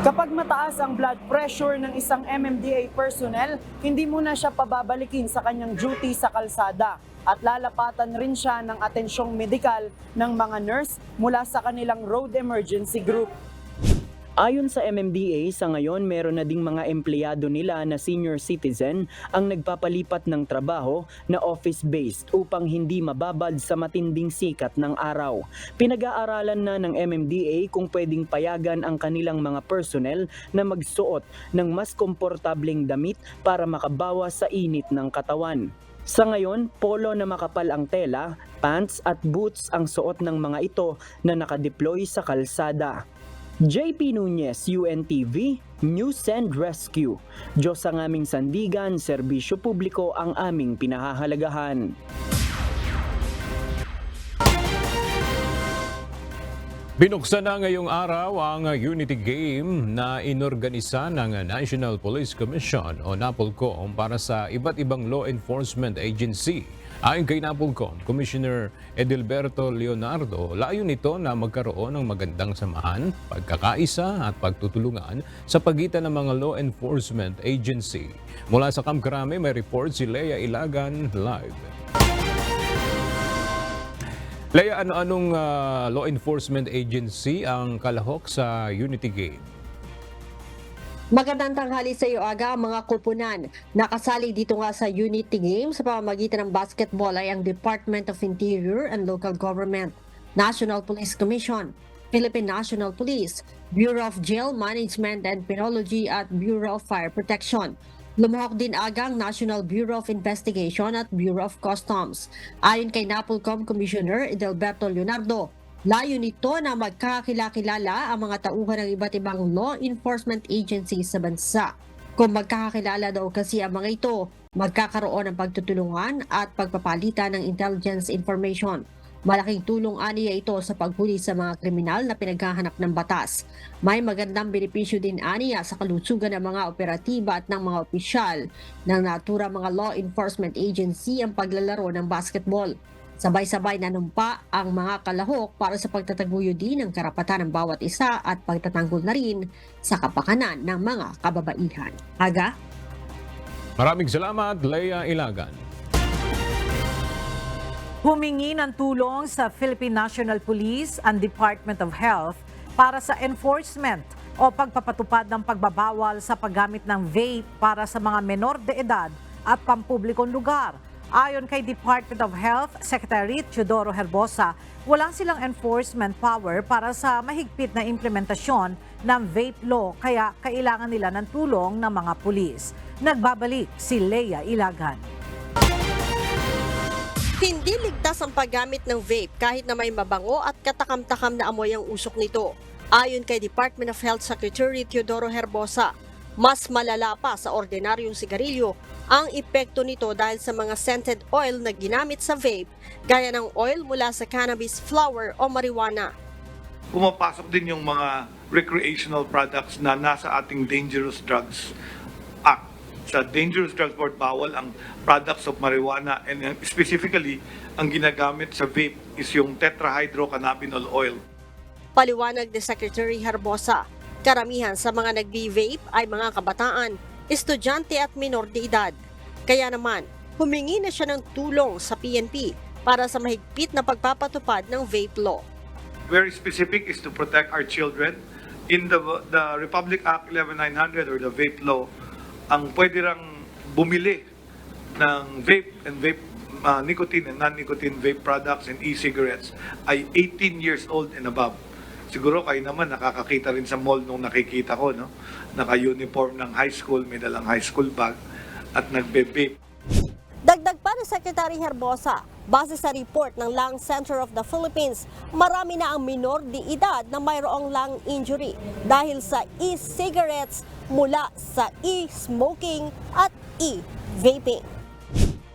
Kapag mataas ang blood pressure ng isang MMDA personnel, hindi muna siya pababalikin sa kanyang duty sa kalsada at lalapatan rin siya ng atensyong medikal ng mga nurse mula sa kanilang road emergency group. Ayon sa MMDA, sa ngayon meron na ding mga empleyado nila na senior citizen ang nagpapalipat ng trabaho na office-based upang hindi mababad sa matinding sikat ng araw. Pinag-aaralan na ng MMDA kung pwedeng payagan ang kanilang mga personnel na magsuot ng mas komportableng damit para makabawas sa init ng katawan. Sa ngayon, polo na makapal ang tela, pants at boots ang suot ng mga ito na nakadeploy sa kalsada. JP Nunez, UNTV, News and Rescue. Diyos ang aming sandigan, serbisyo publiko ang aming pinahahalagahan. Binuksan na ngayong araw ang Unity Game na inorganisa ng National Police Commission o NAPOLCOM para sa iba't ibang law enforcement agency. Ayon kay NAPOLCOM, Commissioner Edilberto Leonardo, layo nito na magkaroon ng magandang samahan, pagkakaisa at pagtutulungan sa pagitan ng mga law enforcement agency. Mula sa Camp Crame, may report si Lea Ilagan live. Lea, ano-anong law enforcement agency ang kalahok sa Unity Game? Magandang tanghali sa iyo, Aga, mga kupunan. Nakasali dito nga sa Unity Game sa pamamagitan ng basketball ay ang Department of Interior and Local Government, National Police Commission, Philippine National Police, Bureau of Jail Management and Penology at Bureau of Fire Protection. Lumuhok din agang National Bureau of Investigation at Bureau of Customs. Ayon kay NAPOLCOM Commissioner Edilberto Leonardo, layo nito na magkakakilala ang mga tauhan ng iba't ibang law enforcement agencies sa bansa. Kung magkakakilala daw kasi ang mga ito, magkakaroon ng pagtutulungan at pagpapalitan ng intelligence information. Malaking tulong aniya ito sa paghuli sa mga kriminal na pinaghahanap ng batas. May magandang benepisyo din aniya sa kalusugan ng mga operatiba at ng mga opisyal ng natura mga law enforcement agency ang paglalaro ng basketball. Sabay-sabay nanumpa ang mga kalahok para sa pagtataguyod din ng karapatan ng bawat isa at pagtatanggol na rin sa kapakanan ng mga kababaihan. Aga? Maraming salamat, Leia Ilagan. Humingi ng tulong sa Philippine National Police and Department of Health para sa enforcement o pagpapatupad ng pagbabawal sa paggamit ng vape para sa mga menor de edad at pampublikong lugar. Ayon kay Department of Health Secretary Teodoro Herbosa, wala silang enforcement power para sa mahigpit na implementasyon ng vape law kaya kailangan nila ng tulong ng mga pulis. Nagbabalik si Leia Ilagan. Hindi ligtas ang paggamit ng vape kahit na may mabango at katakam-takam na amoy ang usok nito. Ayon kay Department of Health Secretary Teodoro Herbosa, mas malala pa sa ordinaryong sigarilyo ang epekto nito dahil sa mga scented oil na ginamit sa vape, gaya ng oil mula sa cannabis flower o marijuana. Pumapasok din yung mga recreational products na nasa ating Dangerous Drugs Act. Sa Dangerous Drugs Board, bawal ang products of marijuana and specifically, ang ginagamit sa vape is yung tetrahydrocannabinol oil. Paliwanag ni Secretary Herbosa, karamihan sa mga nagbi-vape ay mga kabataan, estudyante at minor de edad. Kaya naman, humingi na siya ng tulong sa PNP para sa mahigpit na pagpapatupad ng vape law. Very specific is to protect our children. In the Republic Act 11900 or the vape law, ang pwede rang bumili ng vape and nicotine and non-nicotine vape products and e-cigarettes ay 18 years old and above. Siguro kayo naman nakakakita rin sa mall nung nakikita ko, no? Naka-uniform ng high school, may dalang high school bag at nagbe-vape. Dagdag pa ni Secretary Herbosa, base sa report ng Lung Center of the Philippines, marami na ang minor de edad na mayroong lung injury dahil sa e-cigarettes mula sa e-smoking at e-vaping.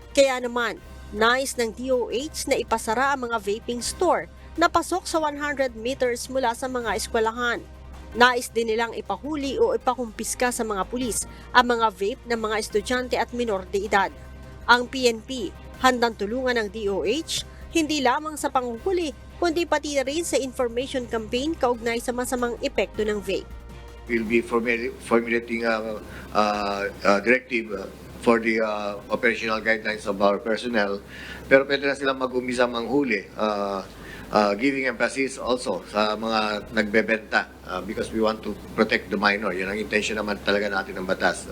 Kaya naman, nais ng DOH na ipasara ang mga vaping store na pasok sa 100 meters mula sa mga eskwelahan. Nais din nilang ipahuli o ipakumpiska sa mga pulis ang mga vape ng mga estudyante at minor de edad. Ang PNP, handang tulungan ng DOH, hindi lamang sa panguhuli, kundi pati na rin sa information campaign kaugnay sa masamang epekto ng vape. We'll be formulating a directive for the operational guidelines of our personnel. Pero pwede na silang mag-umisa manghuli, giving emphasis also sa mga nagbebenta because we want to protect the minor. Yan ang intention naman talaga natin ng batas.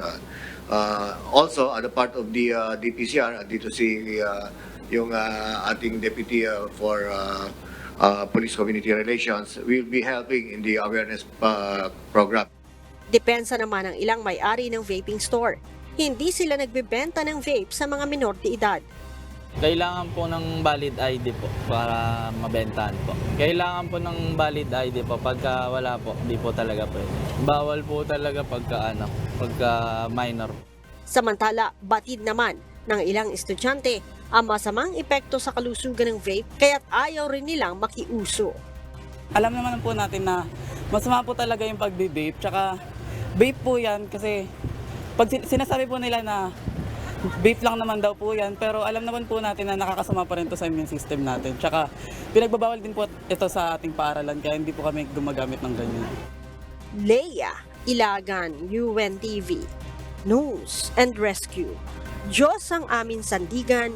Also, on the part of the DPCR, dito si yung ating deputy for Police Community Relations will be helping in the awareness program. Depensa naman ng ilang may-ari ng vaping store. Hindi sila nagbebenta ng vape sa mga minor de edad. Kailangan po ng valid ID po para mabentahan po. Kailangan po ng valid ID po. Pagka wala po, hindi po talaga pwede. Bawal po talaga pagka minor. Samantala, batid naman ng ilang estudyante ang masamang epekto sa kalusugan ng vape kaya't ayaw rin nilang makiuso. Alam naman po natin na masama po talaga yung pagbe-vape. Tsaka vape po yan kasi pag sinasabi po nila na vape lang naman daw po yan, pero alam naman po natin na nakakasama pa rin to sa immune system natin. Tsaka pinagbabawal din po ito sa ating paaralan kaya hindi po kami gumagamit ng ganyan. Leia Ilagan, UNTV, News and Rescue. Diyos ang aming sandigan,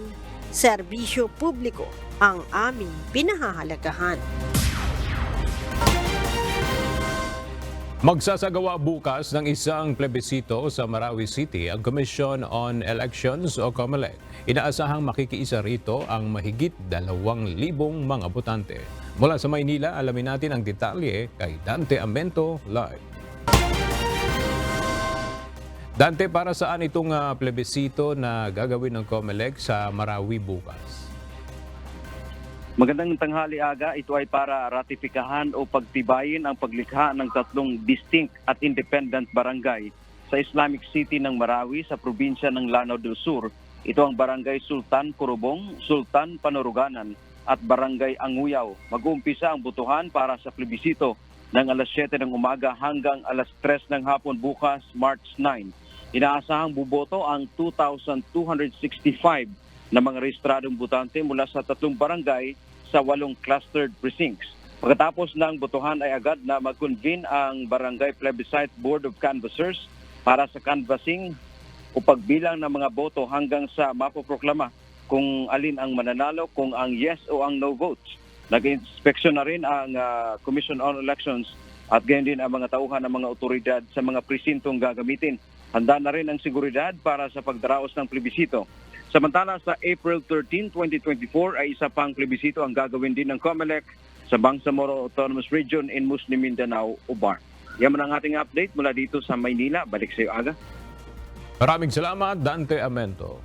serbisyo publiko ang aming pinahahalagahan. Magsasagawa bukas ng isang plebisito sa Marawi City ang Commission on Elections o COMELEC. Inaasahang makikiisa rito ang mahigit 2,000 mga botante. Mula sa Maynila, alamin natin ang detalye kay Dante Amento live. Dante, para saan itong plebisito na gagawin ng COMELEC sa Marawi bukas? Magandang tanghali, Aga. Ito ay para ratifikahan o pagtibayin ang paglikha ng 3 distinct at independent barangay sa Islamic City ng Marawi sa probinsya ng Lanao del Sur. Ito ang Barangay Sultan Curubong, Sultan Panuruganan at Barangay Anguyaw. Mag-uumpisa ang botohan para sa plebisito ng alas 7 ng umaga hanggang alas 3 ng hapon bukas, March 9. Inaasahang buboto ang 2,265 ng mga rehistradong botante mula sa 3 barangay sa 8 clustered precincts. Pagkatapos ng botohan ay agad na mag-convene ang Barangay Plebiscite Board of Canvassers para sa canvassing o pagbilang ng mga boto hanggang sa mapoproklama kung alin ang mananalo, kung ang yes o ang no votes. Nag-inspeksyon na rin ang Commission on Elections at gayon din ang mga tauhan ng mga otoridad sa mga presintong gagamitin. Handa na rin ang seguridad para sa pagdaraos ng plebisito. Samantala sa April 13, 2024 ay isa pang plebisito ang gagawin din ng COMELEC sa Bangsamoro Autonomous Region in Muslim Mindanao, Ubar. Yan man ang ating update mula dito sa Maynila. Balik sa iyo, Aga. Maraming salamat, Dante Amento.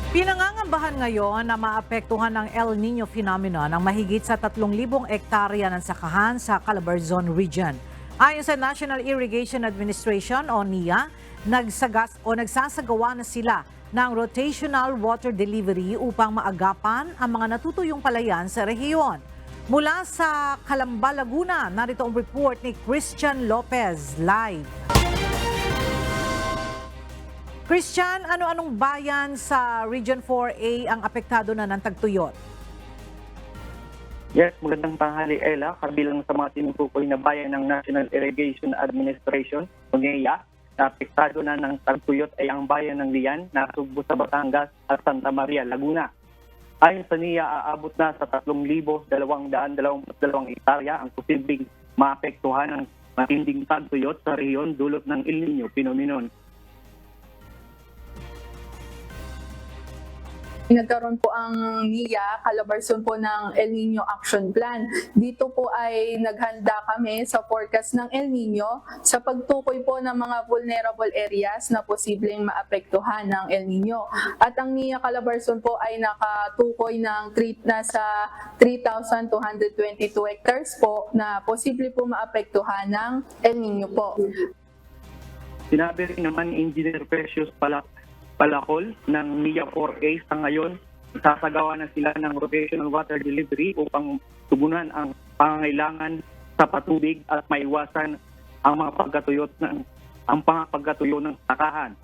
Pinangangambahan ngayon na maapektuhan ng El Nino phenomenon ang mahigit sa 3,000 ektarya ng sakahan sa Calabarzon Region. Ayon sa National Irrigation Administration o NIA, nagsasagawa na sila ng rotational water delivery upang maagapan ang mga natutuyong palayan sa rehiyon. Mula sa Calamba, Laguna, narito ang report ni Christian Lopez live. Christian, ano-anong bayan sa Region 4A ang apektado na ng tagtuyot? Yes, magandang tanghali, Ella. Kabilang sa mga tinutukoy na bayan ng National Irrigation Administration o NIA, na apektado na ng tagtuyot ay ang bayan ng Lian, Nasugbo sa Batangas at Santa Maria, Laguna. Ayon sa NIA, aabot na sa 3,222 hektarya ang posibleng maapektuhan ng matinding tagtuyot sa rehiyon dulot ng El Nino phenomenon. Nagkaroon po ang NIA, Calabarzon po ng El Nino Action Plan. Dito po ay naghanda kami sa forecast ng El Nino sa pagtukoy po ng mga vulnerable areas na posibleng maapektuhan ng El Nino. At ang NIA Calabarzon po ay nakatukoy ng nasa 3,222 hectares po na posible po maapektuhan ng El Nino po. Sinabi rin naman ni Engineer Precious Palacol ng NIA 4A sa ngayon, sasagawa na sila ng rotational water delivery upang tugunan ang pangangailangan sa patubig at maiwasan ang mga pagkatuyo ng sakahan.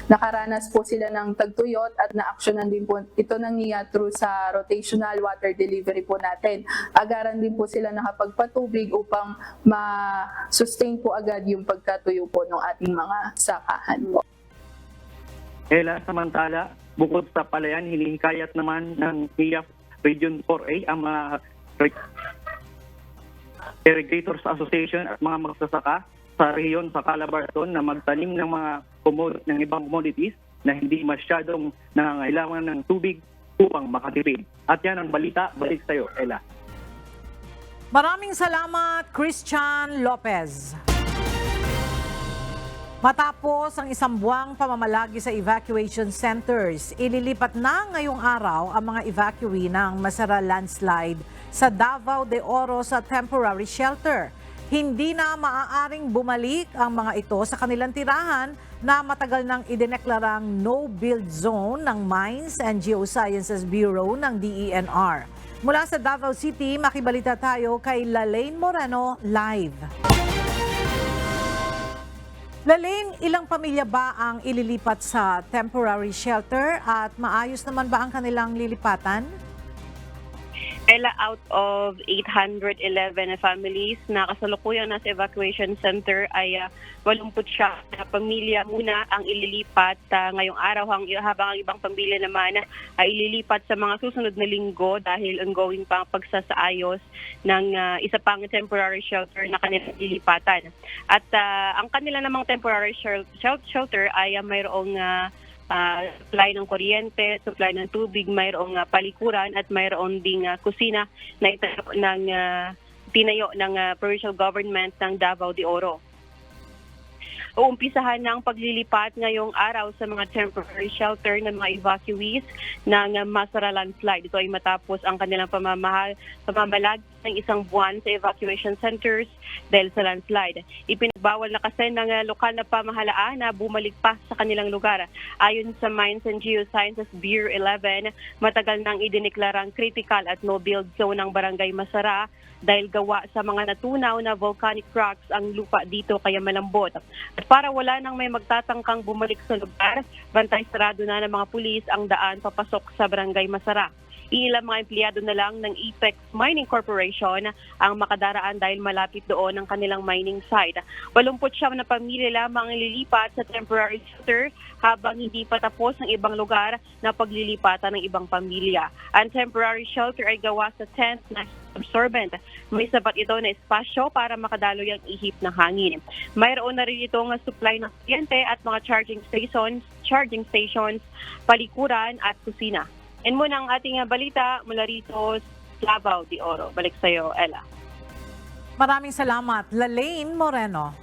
Nakaranas po sila ng tagtuyot at na-actionan din po ito ng NIA through sa rotational water delivery po natin. Agaran din po sila nakapagpatubig upang ma-sustain po agad yung pagkatuyo po ng ating mga sakahan po. Ella, samantala, bukod sa palayan, hinihikayat naman ng NIA Region 4A ang mga Irrigators Association at mga magsasaka sa rehiyon sa Calabarzon na magtanim ng ng ibang commodities na hindi masyadong nangangailangan ng tubig upang makatipid. At yan ang balita. Balik sa'yo, Ella. Maraming salamat, Christian Lopez. Matapos ang isang buwang pamamalagi sa evacuation centers, ililipat na ngayong araw ang mga evacuee ng Masara landslide sa Davao de Oro sa temporary shelter. Hindi na maaaring bumalik ang mga ito sa kanilang tirahan na matagal nang idineklarang no-build zone ng Mines and Geosciences Bureau ng DENR. Mula sa Davao City, makibalita tayo kay Lalaine Moreno live. Lalaine, ilang pamilya ba ang ililipat sa temporary shelter at maayos naman ba ang kanilang lilipatan? Ella, out of 811 families na kasalukuyan nasa evacuation center ay 80 na pamilya muna ang ililipat ngayong araw habang ang ibang pamilya naman ay ililipat sa mga susunod na linggo dahil ongoing pa ang pagsasaayos ng isa pang temporary shelter na kanilang lilipatan. At ang kanila namang temporary shelter ay mayroong supply ng kuryente, supply ng tubig, mayroong palikuran at mayroon ding kusina na tinayo ng provincial government ng Davao de Oro. Uumpisahan ng paglilipat ngayong araw sa mga temporary shelter ng mga evacuees ng Masara landslide. Ito ay matapos ang kanilang pamamalagi ng isang buwan sa evacuation centers dahil sa landslide. Ipinagbawal na kasi ng lokal na pamahalaan na bumalik pa sa kanilang lugar. Ayon sa Mines and Geosciences Bureau 11, matagal nang idineklarang critical at no-build zone ng Barangay Masara dahil gawa sa mga natunaw na volcanic rocks ang lupa dito kaya malambot. At At para wala nang may magtatangkang bumalik sa lugar, bantay sarado na ng mga pulis ang daan papasok sa Barangay Masara. Ilang mga empleyado na lang ng Apex Mining Corporation ang makadaraan dahil malapit doon ang kanilang mining site. 89 na pamilya lamang ang lilipat sa temporary shelter habang hindi pa tapos ang ibang lugar na paglilipatan ng ibang pamilya. Ang temporary shelter ay gawa sa tent na absorbent. May sapat ito na espasyo para makadaloy ang ihip ng hangin. Mayroon na rin itong supply ng kuryente at mga charging stations, palikuran at kusina. And muna ang ating balita mula rito sa Davao de Oro. Balik sa iyo, Ella. Maraming salamat, Lalaine Moreno.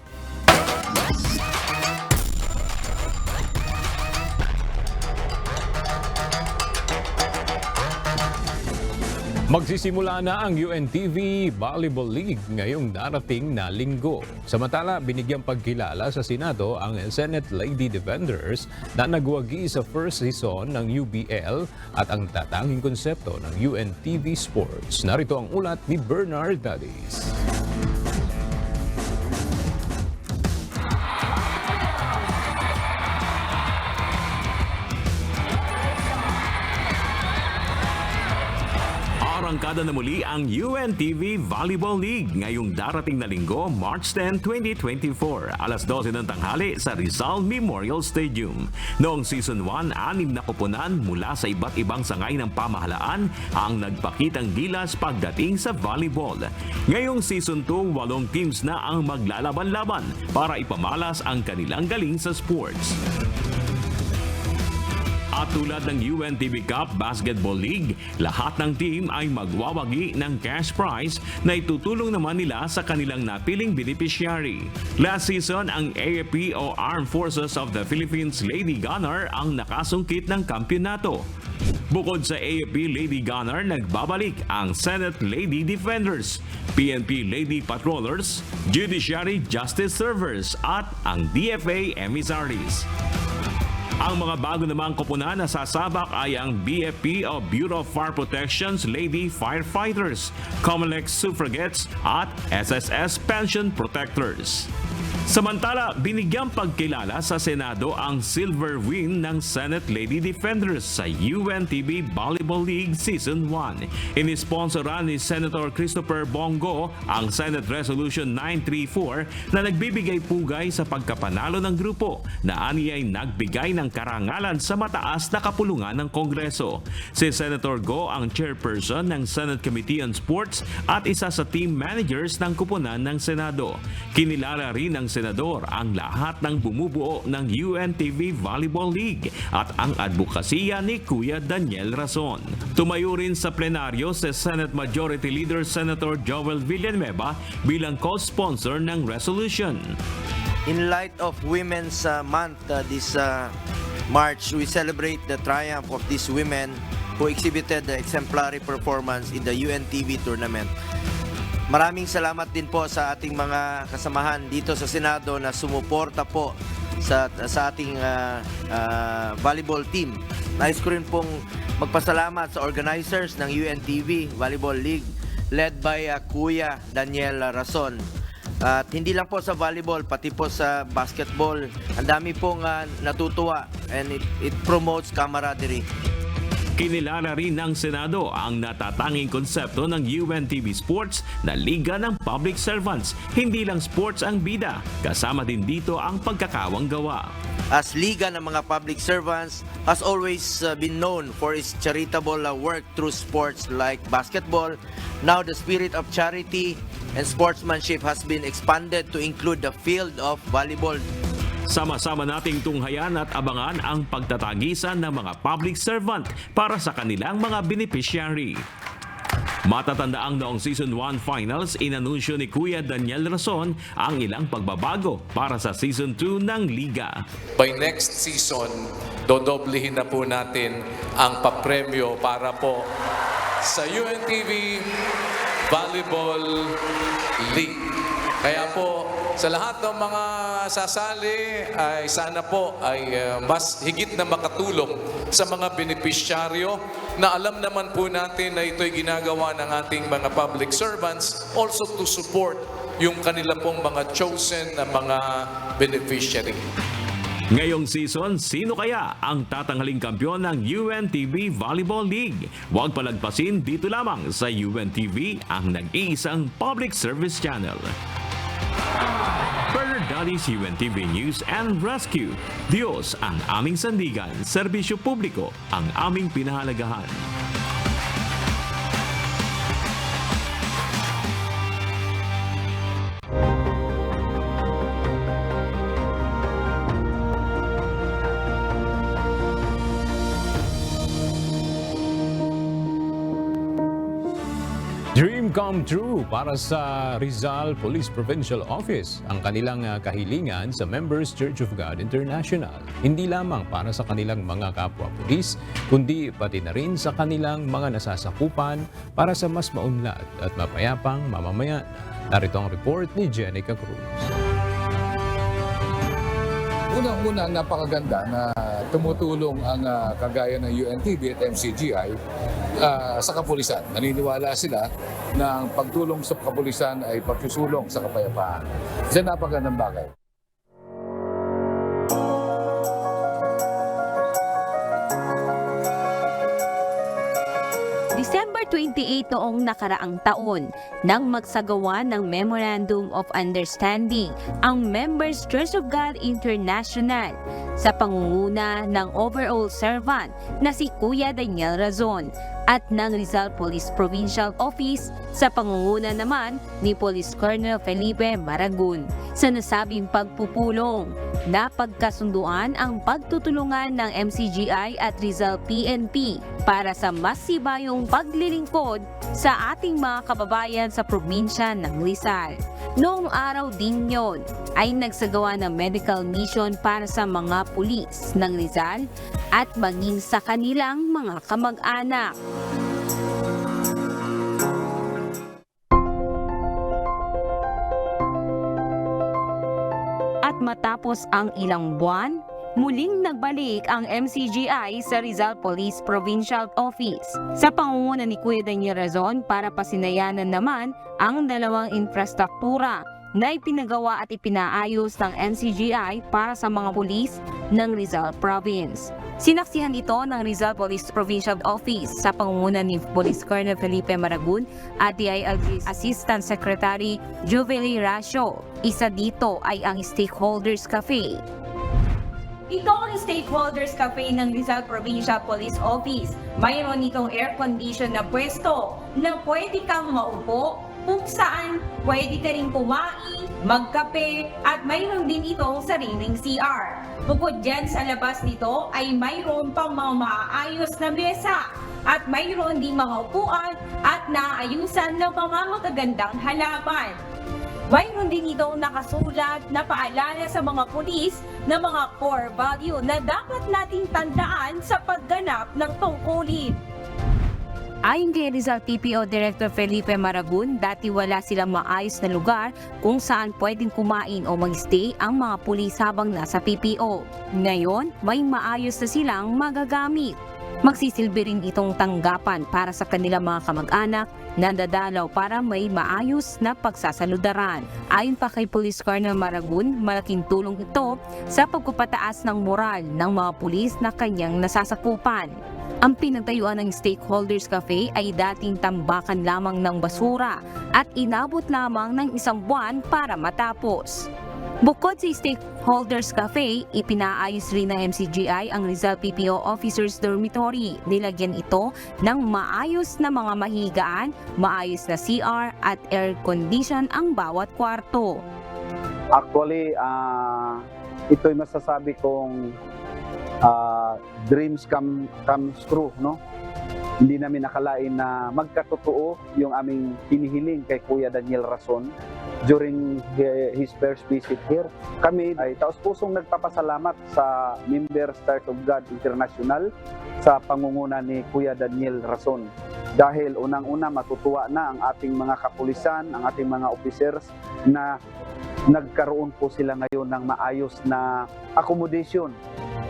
Magsisimula na ang UNTV Volleyball League ngayong darating na linggo. Samantala, binigyang pagkilala sa Senado ang Senate Lady Defenders na nagwagi sa first season ng UBL at ang tatanging konsepto ng UNTV Sports. Narito ang ulat ni Bernard Dadis. Arangkada na muli ang UNTV Volleyball League ngayong darating na linggo, March 10, 2024, alas 12 ng tanghali sa Rizal Memorial Stadium. Noong Season 1, 6 na koponan mula sa iba't ibang sangay ng pamahalaan ang nagpakitang gilas pagdating sa volleyball. Ngayong Season 2, 8 teams na ang maglalaban-laban para ipamalas ang kanilang galing sa sports. At tulad ng UNTV Cup Basketball League, lahat ng team ay magwawagi ng cash prize na itutulong naman nila sa kanilang napiling beneficiary. Last season, ang AFP o Armed Forces of the Philippines Lady Gunner ang nakasungkit ng kampyonato. Bukod sa AFP Lady Gunner, nagbabalik ang Senate Lady Defenders, PNP Lady Patrollers, Judiciary Justice Servers at ang DFA Emissaries. Ang mga bago namang koponan na sasabak ay ang BFP o Bureau of Fire Protection's Lady Firefighters, Comelec Suffragettes at SSS Pension Protectors. Samantala, binigyang pagkilala sa Senado ang silver win ng Senate Lady Defenders sa UNTV Volleyball League Season 1. Inisponsoran ni Senator Christopher Bongo ang Senate Resolution 934 na nagbibigay pugay sa pagkapanalo ng grupo na aniyay nagbigay ng karangalan sa mataas na kapulungan ng Kongreso. Si Senator Go ang chairperson ng Senate Committee on Sports at isa sa team managers ng kupunan ng Senado. Kinilala rin ng Senador ang lahat ng bumubuo ng UNTV Volleyball League at ang advokasya ni Kuya Daniel Rason. Tumayo rin sa plenaryo si Senate Majority Leader Senator Joel Villanueva bilang co-sponsor ng resolution. In light of Women's Month this March, we celebrate the triumph of these women who exhibited the exemplary performance in the UNTV tournament. Maraming salamat din po sa ating mga kasamahan dito sa Senado na sumuporta po sa ating volleyball team. Nais ko rin pong magpasalamat sa organizers ng UNTV Volleyball League led by Kuya Daniel Rason. At hindi lang po sa volleyball, pati po sa basketball. Ang dami pong natutuwa and it promotes camaraderie. Kinilala rin ng Senado ang natatanging konsepto ng UNTV Sports na Liga ng Public Servants. Hindi lang sports ang bida, kasama din dito ang pagkakawang gawa. As Liga ng mga Public Servants has always been known for its charitable work through sports like basketball. Now the spirit of charity and sportsmanship has been expanded to include the field of volleyball. Sama-sama nating tunghayan at abangan ang pagtatagisan ng mga public servant para sa kanilang mga beneficiary. Matatandaang noong Season 1 Finals, inanunsyo ni Kuya Daniel Rason ang ilang pagbabago para sa Season 2 ng Liga. By next season, dodoblihin na po natin ang papremyo para po sa UNTV Volleyball League. Kaya po, sa lahat ng mga sasali ay sana po ay mas higit na makatulong sa mga benepisyaryo na alam naman po natin na ito'y ginagawa ng ating mga public servants also to support yung kanila pong mga chosen na mga beneficiary. Ngayong season, sino kaya ang tatanghaling kampyon ng UNTV Volleyball League? Huwag palagpasin dito lamang sa UNTV, ang nag-iisang public service channel. Further Daddy's UNTV News and Rescue. Diyos ang aming sandigan, serbisyo publiko ang aming pinahalagahan. Dream come true para sa Rizal Police Provincial Office ang kanilang kahilingan sa Members Church of God International. Hindi lamang para sa kanilang mga kapwa-pulis, kundi pati na rin sa kanilang mga nasasakupan para sa mas maunlad at mapayapang mamamayan. Narito ang report ni Jenica Cruz. Unang-una, napakaganda na tumutulong ang kagaya ng UNTV at MCGI sa kapulisan. Naniniwala sila na ang pagtulong sa kapulisan ay pagsusulong sa kapayapaan. Isa napakagandang bagay. December 28 noong nakaraang taon nang magsagawa ng Memorandum of Understanding ang Members Church of God International sa pangunguna ng overall servant na si Kuya Daniel Razon at ng Rizal Police Provincial Office sa pangunguna naman ni Police Colonel Felipe Maragun. Sa nasabing pagpupulong, napagkasunduan ang pagtutulungan ng MCGI at Rizal PNP para sa mas sibayong paglilingkod sa ating mga kababayan sa probinsya ng Rizal. Noong araw din yon ay nagsagawa ng medical mission para sa mga pulis ng Rizal at maging sa kanilang mga kamag-anak. At matapos ang ilang buwan, muling nagbalik ang MCGI sa Rizal Police Provincial Office sa pangunguna ni Kuya Daniel Razon para pasinayanan naman ang dalawang infrastruktura na ipinagawa at ipinaayos ng MCGI para sa mga pulis ng Rizal Province. Sinaksihan ito ng Rizal Police Provincial Office sa pangunguna ni Police Colonel Felipe Maragun at DILG Assistant Secretary Juvelie Rasio. Isa dito ay ang Stakeholders Cafe. Ito ang Stakeholders Cafe ng Rizal Provincial Police Office. Mayroon itong air-condition na pwesto na pwede kang maupo, kung saan pwede ka rin kumain, magkape, at mayroon din itong sariling CR. Bukod dyan sa labas nito ay mayroon pang mga maayos na mesa at mayroon din mga upuan at naayusan ng mga magagandang halaman. Mayroon din itong nakasulat na paalala sa mga pulis na mga core value na dapat nating tandaan sa pagganap ng tungkulin. Ayon kay Rizal TPO Director Felipe Maragun, dati wala silang maayos na lugar kung saan pwedeng kumain o mag-stay ang mga pulis habang nasa PPO. Ngayon, may maayos na silang magagamit. Magsisilbi rin itong tanggapan para sa kanilang mga kamag-anak na dadalaw para may maayos na pagsasaludaran. Ayon pa kay Police Colonel Maragun, malaking tulong ito sa pagpapataas ng moral ng mga pulis na kanyang nasasakupan. Ang pinagtayuan ng Stakeholders Cafe ay dating tambakan lamang ng basura at inabot lamang ng isang buwan para matapos. Bukod sa Stakeholders Cafe, ipinaayos rin ng MCGI ang Rizal PPO Officers Dormitory. Nilagyan ito ng maayos na mga mahigaan, maayos na CR at air condition ang bawat kwarto. Actually, ito'y masasabi kong dreams comes true, no? Hindi namin nakalain na magkatotoo yung aming hinihiling kay Kuya Daniel Razon during his first visit here. Kami ay taos-pusong nagpapasalamat sa Members Church of God International sa pangunguna ni Kuya Daniel Razon. Dahil unang-una matutuwa na ang ating mga kapulisan, ang ating mga officers na nagkaroon po sila ngayon ng maayos na accommodation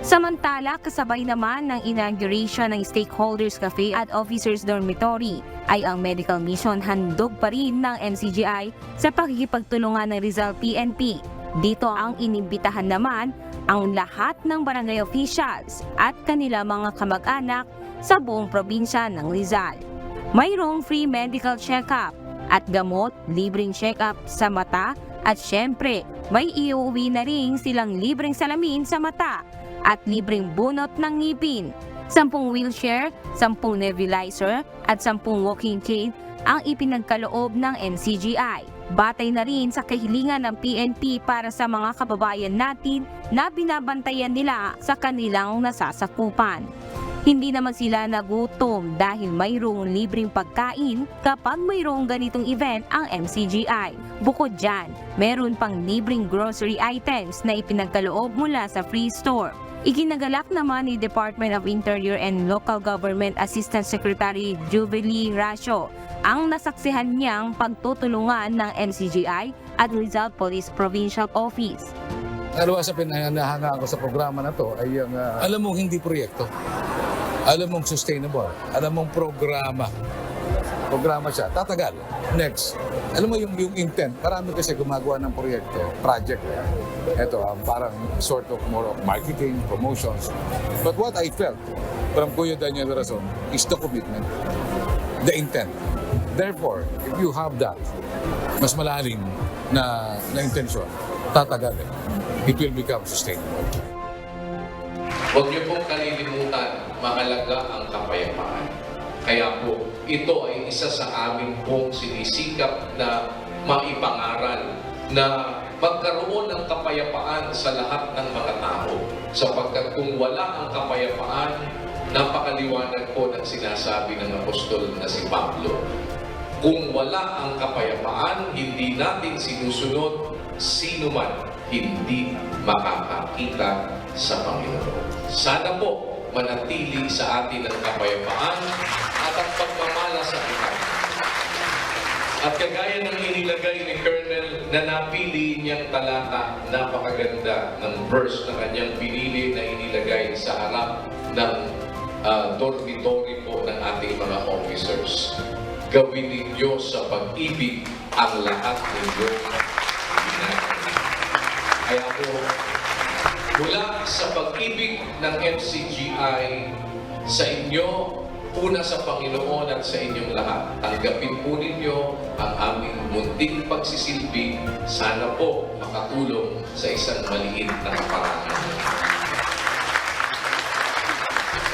Samantala, kasabay naman ng inauguration ng Stakeholders Cafe at Officers Dormitory ay ang medical mission handog pa rin ng MCGI sa pakikipagtulungan ng Rizal PNP. Dito ang inimbitahan naman ang lahat ng barangay officials at kanila mga kamag-anak sa buong probinsya ng Rizal. Mayroong free medical check-up at gamot, libreng check-up sa mata at syempre may iuwi na rin silang libreng salamin sa mata at libreng bunot ng ngipin. 10 wheelchair, 10 nebulizer at 10 walking cane ang ipinagkaloob ng MCGI. Batay na rin sa kahilingan ng PNP para sa mga kababayan natin na binabantayan nila sa kanilang nasasakupan. Hindi naman sila nagutom dahil mayroong libreng pagkain kapag mayroong ganitong event ang MCGI. Bukod dyan, meron pang libreng grocery items na ipinagkaloob mula sa free store. Ikinagalak naman ni Department of Interior and Local Government Assistant Secretary Jubilee Rasio ang nasaksihan niyang pagtutulungan ng MCGI at Rizal Police Provincial Office. Dalawa sa pinahanga ko sa programa na to ay yung alam mong hindi proyekto, alam mong sustainable, alam mong programa siya, tatagal. Next, alam mo yung intent, marami kasi gumagawa ng project. Ito, parang sort of more of marketing, promotions. But what I felt from Kuya Daniel Razon is the commitment, the intent. Therefore, if you have that, mas malalim na intensyon, tatagal. It will become sustainable. Huwag niyo pong kalilimutan, mahalaga ang kapayapaan. Kaya po, ito ay isa sa amin pong sinisikap na maipangaral na magkaroon ng kapayapaan sa lahat ng mga tao. Sapagkat kung wala ang kapayapaan, napakaliwanag po ng sinasabi ng apostol na si Pablo. Kung wala ang kapayapaan, hindi natin sinusunod, sino man hindi makakakita sa Panginoon. Sana po manatili sa atin ang kapayapaan at ang pagmamalasakit. At kagaya ng inilagay ni Colonel na napili niyang talata, napakaganda ng verse na kanyang pinili na inilagay sa harap ng dormitory po ng ating mga officers. Gawin ninyo sa pag-ibig ang lahat ninyong ginagawa. Kaya po, mula sa pag-ibig ng MCGI sa inyo, una sa Panginoon at sa inyong lahat, tanggapin po ninyo ang aming munting pagsisilbi. Sana po makatulong sa isang maliit na kaparangan.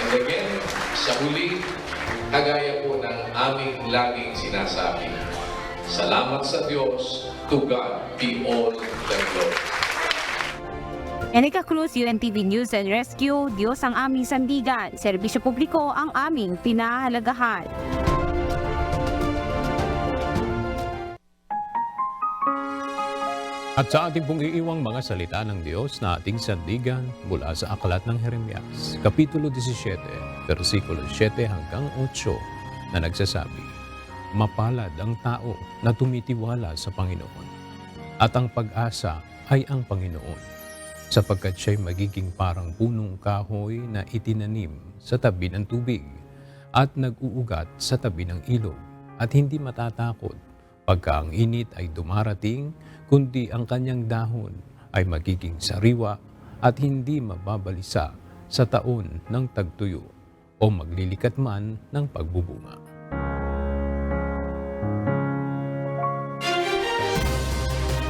And again, sa huli, kagaya po ng aming laging sinasabi, salamat sa Diyos, to God be all the glory. Enika Cruz, UNTV News and Rescue, Diyos ang aming sandigan, serbisyo publiko ang aming pinahahalagahan. At sa ating pong iiwang mga salita ng Diyos na ating sandigan mula sa aklat ng Jeremias, Kapitulo 17, versikulo 7 hanggang 8 na nagsasabi, mapalad ang tao na tumitiwala sa Panginoon, at ang pag-asa ay ang Panginoon, sapagkat siya'y magiging parang punong kahoy na itinanim sa tabi ng tubig at nag-uugat sa tabi ng ilog at hindi matatakot pagka ang init ay dumarating, kundi ang kanyang dahon ay magiging sariwa at hindi mababalisa sa taon ng tagtuyo o maglilikat man ng pagbubunga.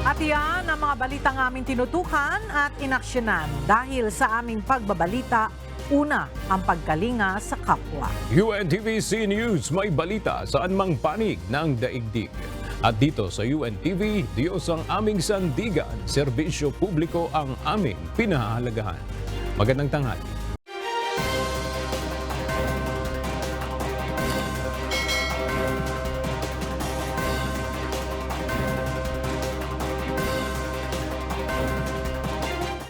At yan ang mga balitang aming tinutukan at inaksyonan dahil sa aming pagbabalita, una ang pagkalinga sa kapwa. UNTV News, may balita saan mang panig ng daigdig. At dito sa UNTV, Diyos ang aming sandigan, serbisyo publiko ang aming pinahahalagahan. Magandang tanghali.